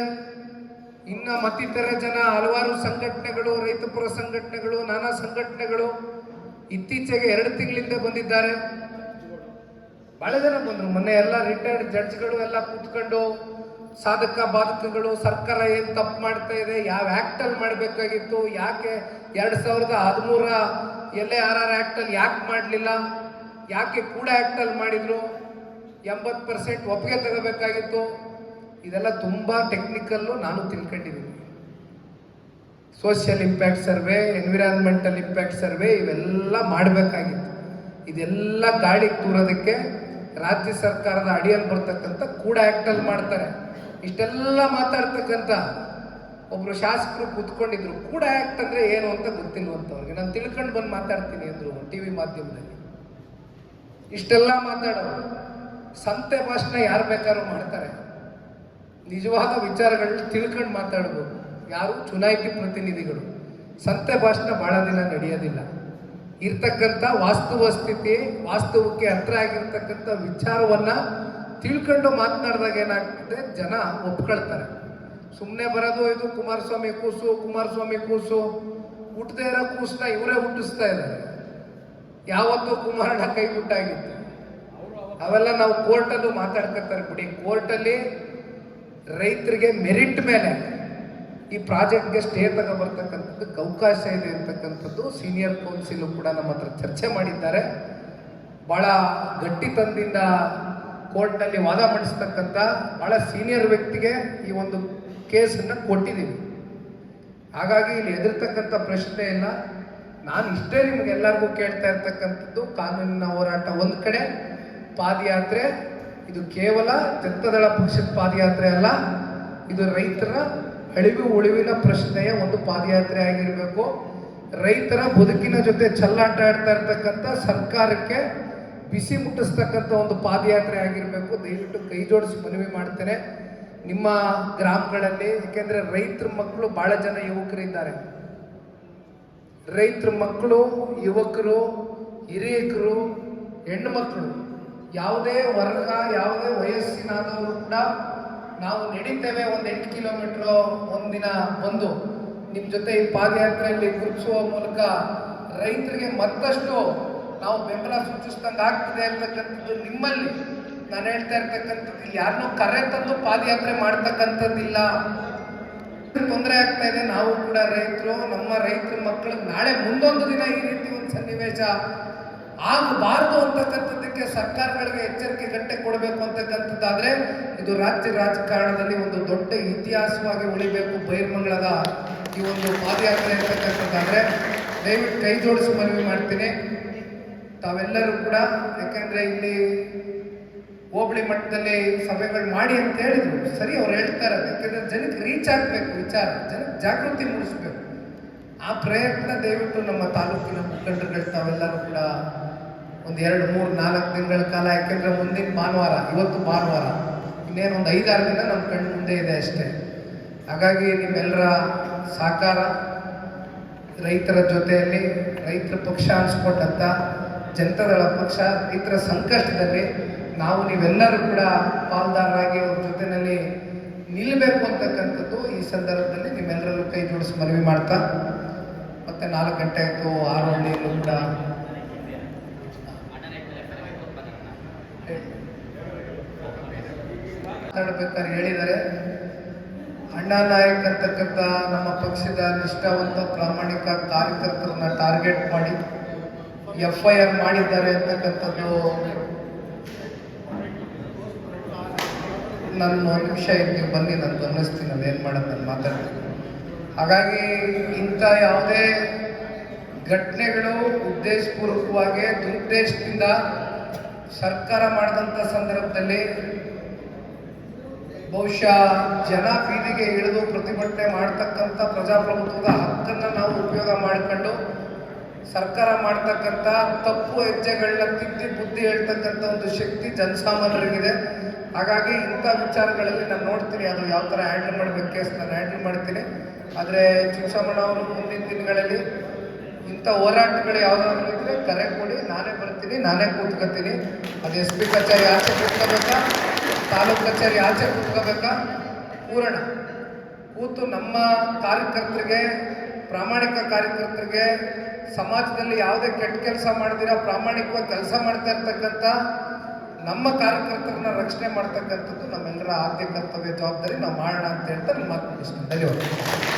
ಇನ್ನ ಮತ್ತಿತರ ಜನ ಹಲವಾರು ಸಂಘಟನೆಗಳು, ರೈತಪರ ಸಂಘಟನೆಗಳು, ನಾನಾ ಸಂಘಟನೆಗಳು ಇತ್ತೀಚೆಗೆ 2 ತಿಂಗಳಿಂದ ಬಂದಿದ್ದಾರೆ. ಬಹಳ ಜನ ಬಂದರು. ಮೊನ್ನೆ ಎಲ್ಲ ರಿಟೈರ್ಡ್ ಜಡ್ಜ್ಗಳು ಎಲ್ಲ ಕೂತ್ಕೊಂಡು ಸಾಧಕ ಬಾಧಕಗಳು, ಸರ್ಕಾರ ಏನು ತಪ್ಪು ಮಾಡ್ತಾ ಇದೆ, ಯಾವ ಆ್ಯಕ್ಟಲ್ಲಿ ಮಾಡಬೇಕಾಗಿತ್ತು, ಯಾಕೆ 2013 LARR ಆ್ಯಕ್ಟಲ್ಲಿ ಯಾಕೆ ಮಾಡಲಿಲ್ಲ, ಯಾಕೆ ಕೂಡ ಆ್ಯಕ್ಟಲ್ಲಿ ಮಾಡಿದ್ರು, 80% ಒಪ್ಪಿಗೆ ತಗೋಬೇಕಾಗಿತ್ತು, ಇದೆಲ್ಲ ತುಂಬ ಟೆಕ್ನಿಕಲ್ಲು ನಾನು ತಿಳ್ಕೊಂಡಿದ್ದೀನಿ. Social impact survey, environmental impact survey ಇವೆಲ್ಲ ಮಾಡಬೇಕಾಗಿತ್ತು. ಇದೆಲ್ಲ ಗಾಳಿಗೆ ತೂರೋದಕ್ಕೆ ರಾಜ್ಯ ಸರ್ಕಾರದ ಅಡಿಯಲ್ಲಿ ಬರ್ತಕ್ಕಂಥ ಕೂಡ ಆ್ಯಕ್ಟಲ್ಲಿ ಮಾಡ್ತಾರೆ. ಇಷ್ಟೆಲ್ಲ ಮಾತಾಡ್ತಕ್ಕಂಥ ಒಬ್ಬರು ಶಾಸಕರು ಕೂತ್ಕೊಂಡಿದ್ರು. ಕೂಡ ಆ್ಯಕ್ಟ್ ಅಂದರೆ ಏನು ಅಂತ ಗೊತ್ತಿಲ್ವಂತವ್ರಿಗೆ. ನಾನು ತಿಳ್ಕೊಂಡು ಬಂದು ಮಾತಾಡ್ತೀನಿ ಅಂದರು TV ಮಾಧ್ಯಮದಲ್ಲಿ. ಇಷ್ಟೆಲ್ಲ ಮಾತಾಡೋರು ಸಂತೆ ಭಾಷಣ ಯಾರು ಬೇಕಾದ್ರೂ ಮಾಡ್ತಾರೆ. ನಿಜವಾದ ವಿಚಾರಗಳನ್ನ ತಿಳ್ಕೊಂಡು ಮಾತಾಡ್ಬೋದು. ಯಾರು ಚುನಾಯಿತ ಪ್ರತಿನಿಧಿಗಳು. ಸಂತೆ ಭಾಷಣ ಭಾಳ ದಿನ ನಡೆಯೋದಿಲ್ಲ. ಇರ್ತಕ್ಕಂಥ ವಾಸ್ತವಕ್ಕೆ ಹತ್ರ ಆಗಿರ್ತಕ್ಕಂಥ ವಿಚಾರವನ್ನು ತಿಳ್ಕೊಂಡು ಮಾತನಾಡಿದಾಗ ಏನಾಗ್ತದೆ, ಜನ ಒಪ್ಕೊಳ್ತಾರೆ. ಸುಮ್ಮನೆ ಬರೋದು ಇದು ಕುಮಾರಸ್ವಾಮಿ ಕೂಸು ಹುಟ್ಟದೇ ಇರೋ ಕೂಸನ್ನ ಇವರೇ ಹುಟ್ಟಿಸ್ತಾ ಇದ್ದಾರೆ. ಯಾವತ್ತೂ ಕುಮಾರಣ್ಣ ಕೈ ಬಿಟ್ಟಾಗಿತ್ತು. ಅವೆಲ್ಲ ನಾವು ಕೋರ್ಟಲ್ಲೂ ಮಾತಾಡ್ಕೊತಾರೆ ಬಿಡಿ. ಕೋರ್ಟಲ್ಲಿ ರೈತರಿಗೆ ಮೆರಿಟ್ ಮೇಲೆ ಈ ಪ್ರಾಜೆಕ್ಟ್ಗೆ ಸ್ಟೇ ತಗೊಬರ್ತಕ್ಕಂಥದ್ದಕ್ಕೆ ಅವಕಾಶ ಇದೆ ಅಂತಕ್ಕಂಥದ್ದು ಸೀನಿಯರ್ ಕೌನ್ಸಿಲ್ ಕೂಡ ನಮ್ಮ ಹತ್ರ ಚರ್ಚೆ ಮಾಡಿದ್ದಾರೆ. ಭಾಳ ಗಟ್ಟಿತನದಿಂದ ಕೋರ್ಟ್ನಲ್ಲಿ ವಾದ ಮಂಡಿಸ್ತಕ್ಕಂಥ ಭಾಳ ಸೀನಿಯರ್ ವ್ಯಕ್ತಿಗೆ ಈ ಒಂದು ಕೇಸನ್ನು ಕೊಟ್ಟಿದ್ದೀವಿ. ಹಾಗಾಗಿ ಇಲ್ಲಿ ಎದುರ್ತಕ್ಕಂಥ ಪ್ರಶ್ನೆ ಇಲ್ಲ. ನಾನು ಇಷ್ಟೇ ನಿಮಗೆಲ್ಲರಿಗೂ ಕೇಳ್ತಾ ಇರ್ತಕ್ಕಂಥದ್ದು, ಕಾನೂನಿನ ಹೋರಾಟ ಒಂದು ಕಡೆ, ಪಾದಯಾತ್ರೆ ಇದು ಕೇವಲ ಜನತಾದಳ ಪಕ್ಷದ ಪಾದಯಾತ್ರೆ ಅಲ್ಲ, ಇದು ರೈತರ ಅಳಿವು ಉಳಿವಿನ ಪ್ರಶ್ನೆಯ ಒಂದು ಪಾದಯಾತ್ರೆ ಆಗಿರಬೇಕು. ರೈತರ ಬದುಕಿನ ಜೊತೆ ಚೆಲ್ಲಾಟ ಆಡ್ತಾ ಇರ್ತಕ್ಕಂಥ ಸರ್ಕಾರಕ್ಕೆ ಬಿಸಿ ಮುಟ್ಟಿಸ್ತಕ್ಕಂಥ ಒಂದು ಪಾದಯಾತ್ರೆ ಆಗಿರಬೇಕು. ದಯವಿಟ್ಟು ಕೈ ಜೋಡಿಸಿ ಮನವಿ ಮಾಡ್ತೇನೆ ನಿಮ್ಮ ಗ್ರಾಮಗಳಲ್ಲಿ. ಯಾಕೆಂದರೆ ರೈತರ ಮಕ್ಕಳು ಭಾಳ ಜನ ಯುವಕರಿದ್ದಾರೆ. ರೈತರ ಮಕ್ಕಳು, ಯುವಕರು, ಹಿರಿಯಕರು, ಹೆಣ್ಣು ಮಕ್ಕಳು, ಯಾವುದೇ ವರ್ಗ, ಯಾವುದೇ ವಯಸ್ಸಿನಾದವರು ಕೂಡ ನಾವು ನಡೀತೇವೆ ಒಂದು 8 ಕಿಲೋಮೀಟ್ರು ಒಂದಿನ ಬಂದು ನಿಮ್ಮ ಜೊತೆ ಈ ಪಾದಯಾತ್ರೆಯಲ್ಲಿ ಗುರುತಿಸುವ ಮೂಲಕ ರೈತರಿಗೆ ಮತ್ತಷ್ಟು ನಾವು ಬೆಂಬಲ ಸೂಚಿಸಿದಂಗೆ ಆಗ್ತದೆ ಅಂತಕ್ಕಂಥದ್ದು ನಿಮ್ಮಲ್ಲಿ ನಾನು ಹೇಳ್ತಾ ಇರ್ತಕ್ಕಂಥದ್ದು. ಯಾರನ್ನೂ ಕರೆ ತಂದು ಪಾದಯಾತ್ರೆ ಮಾಡ್ತಕ್ಕಂಥದ್ದಿಲ್ಲ. ತೊಂದರೆ ಆಗ್ತಾ ಇದೆ. ನಾವು ಕೂಡ ರೈತರು, ನಮ್ಮ ರೈತರ ಮಕ್ಕಳಿಗೆ ನಾಳೆ ಮುಂದೊಂದು ದಿನ ಈ ರೀತಿ ಒಂದು ಸನ್ನಿವೇಶ ಆಗಬಾರ್ದು ಅಂತಕ್ಕಂಥದ್ದಕ್ಕೆ ಸರ್ಕಾರಗಳಿಗೆ ಎಚ್ಚರಿಕೆ ಗಂಟೆ ಕೊಡಬೇಕು ಅಂತಕ್ಕಂಥದ್ದಾದ್ರೆ ಇದು ರಾಜ್ಯ ರಾಜಕಾರಣದಲ್ಲಿ ಒಂದು ದೊಡ್ಡ ಇತಿಹಾಸವಾಗಿ ಉಳಿಬೇಕು. ಬೈರ್ಮಂಗಳದ ಈ ಒಂದು ಪಾದಯಾತ್ರೆ ಅಂತಕ್ಕಂಥದ್ದಾದ್ರೆ ದಯವಿಟ್ಟು ಕೈ ಜೋಡಿಸಿ ಮನವಿ ಮಾಡ್ತೀನಿ ತಾವೆಲ್ಲರೂ ಕೂಡ. ಯಾಕೆಂದ್ರೆ ಇಲ್ಲಿ ಹೋಬಳಿ ಮಟ್ಟದಲ್ಲಿ ಸಭೆಗಳು ಮಾಡಿ ಅಂತ ಹೇಳಿದ್ರು. ಸರಿ, ಅವ್ರು ಹೇಳ್ತಾ ಇರೋದು ಯಾಕೆಂದ್ರೆ ಜನಕ್ಕೆ ರೀಚ್ ಆಗಬೇಕು, ವಿಚಾರ ಜನಕ್ಕೆ ಜಾಗೃತಿ ಮೂಡಿಸ್ಬೇಕು. ಆ ಪ್ರಯತ್ನ ದಯವಿಟ್ಟು ನಮ್ಮ ತಾಲೂಕಿನ ಮುಖಂಡರುಗಳು ತಾವೆಲ್ಲರೂ ಕೂಡ ಒಂದು 2, 3, 4 ದಿನಗಳ ಕಾಲ, ಯಾಕೆಂದ್ರೆ ಮುಂದಿನ ಭಾನುವಾರ, ಇವತ್ತು ಭಾನುವಾರ, ಇನ್ನೇನು ಒಂದು 5-6 ದಿನ ನಮ್ಮ ಕಣ್ಣು ಮುಂದೆ ಇದೆ ಅಷ್ಟೇ. ಹಾಗಾಗಿ ನಿಮ್ಮೆಲ್ಲರ ಸಹಕಾರ, ರೈತರ ಜೊತೆಯಲ್ಲಿ ರೈತರ ಪಕ್ಷ ಅನ್ಸ್ಕೊಂಡಂಥ ಜನತಾದಳ ಪಕ್ಷ ರೈತರ ಸಂಕಷ್ಟದಲ್ಲಿ ನಾವು ನೀವೆಲ್ಲರೂ ಕೂಡ ಪಾಲ್ದಾರರಾಗಿ ಅವ್ರ ಜೊತೆಯಲ್ಲಿ ನಿಲ್ಲಬೇಕು ಅಂತಕ್ಕಂಥದ್ದು ಈ ಸಂದರ್ಭದಲ್ಲಿ ನಿಮ್ಮೆಲ್ಲರಲ್ಲೂ ಕೈ ಜೋಡಿಸಿ ಮನವಿ ಮಾಡ್ತಾ, ಮತ್ತೆ 4 ಗಂಟೆ ಆಯಿತು, 6 ಹಳ್ಳಿಯಲ್ಲೂ ಕೂಡ ಮಾತಾಡ್ಬೇಕಾದ್ರೆ ಹೇಳಿದ್ದಾರೆ. ಅಣ್ಣಾ ನಾಯಕ್ ಅಂತಕ್ಕಂಥ ನಮ್ಮ ಪಕ್ಷದ ನಿಷ್ಠಾವಂತ ಪ್ರಾಮಾಣಿಕ ಕಾರ್ಯಕರ್ತರನ್ನ ಟಾರ್ಗೆಟ್ ಮಾಡಿ FIR ಮಾಡಿದ್ದಾರೆ ಅಂತಕ್ಕಂಥದ್ದು. ನಾನು 1 ನಿಮಿಷ ಇರ್ತೀನಿ, ಬನ್ನಿ, ನಾನು ಗಮನಿಸ್ತೀನಿ, ಅದು ಏನು ಮಾಡೋದು, ನಾನು ಮಾತಾಡ್ತೀನಿ. ಹಾಗಾಗಿ ಇಂಥ ಯಾವುದೇ ಘಟನೆಗಳು ಉದ್ದೇಶಪೂರ್ವಕವಾಗಿ ದುರುದ್ದೇಶದಿಂದ ಸರ್ಕಾರ ಮಾಡಿದಂಥ ಸಂದರ್ಭದಲ್ಲಿ ಬಹುಶಃ ಜನ ಬೀದಿಗೆ ಇಳಿದು ಪ್ರತಿಭಟನೆ ಮಾಡ್ತಕ್ಕಂಥ ಪ್ರಜಾಪ್ರಭುತ್ವದ ಹಕ್ಕನ್ನು ನಾವು ಉಪಯೋಗ ಮಾಡಿಕೊಂಡು ಸರ್ಕಾರ ಮಾಡ್ತಕ್ಕಂಥ ತಪ್ಪು ಹೆಜ್ಜೆಗಳನ್ನ ತಿದ್ದಿ ಬುದ್ಧಿ ಹೇಳ್ತಕ್ಕಂಥ ಒಂದು ಶಕ್ತಿ ಜನಸಾಮಾನ್ಯರಿಗಿದೆ. ಹಾಗಾಗಿ ಇಂಥ ವಿಚಾರಗಳಲ್ಲಿ ನಾನು ನೋಡ್ತೀನಿ, ಅದು ಯಾವ ಥರ ಹ್ಯಾಂಡಲ್ ಮಾಡಬೇಕು ಕೇಸ್ ನಾನು ಹ್ಯಾಂಡಲ್ ಮಾಡ್ತೀನಿ. ಆದರೆ ಚಿಕ್ಕಸಮ್ಮಣ್ಣ ಅವರು ಮುಂದಿನ ದಿನಗಳಲ್ಲಿ ಇಂಥ ಹೋರಾಟಗಳು ಯಾವುದಾದ್ರು ಇದ್ದರೆ ಕರೆ ಕೊಡಿ, ನಾನೇ ಬರ್ತೀನಿ, ನಾನೇ ಕೂತ್ಕೋತೀನಿ. ಅದು SP ಕಚೇರಿ ಆಚೆ ಕೂತ್ಕೋಬೇಕಾ, ತಾಲೂಕು ಕಚೇರಿ ಆಚೆ ಕೂತ್ಕೋಬೇಕಾ, ಪೂರಣ ಕೂತು ನಮ್ಮ ಕಾರ್ಯಕರ್ತರಿಗೆ, ಪ್ರಾಮಾಣಿಕ ಕಾರ್ಯಕರ್ತರಿಗೆ, ಸಮಾಜದಲ್ಲಿ ಯಾವುದೇ ಕೆಟ್ಟ ಕೆಲಸ ಮಾಡ್ದಿರ ಪ್ರಾಮಾಣಿಕವಾಗಿ ಕೆಲಸ ಮಾಡ್ತಾ ಇರ್ತಕ್ಕಂಥ ನಮ್ಮ ಕಾರ್ಯಕರ್ತರನ್ನ ರಕ್ಷಣೆ ಮಾಡ್ತಕ್ಕಂಥದ್ದು ನಮ್ಮೆಲ್ಲರ ಆದ್ಯ ಕರ್ತವ್ಯ, ಜವಾಬ್ದಾರಿ. ನಾವು ಮಾಡೋಣ ಅಂತ ಹೇಳ್ತಾರೆ. ಮಾತು ಮುಗಿಸ್ತೀನಿ. ಧನ್ಯವಾದ.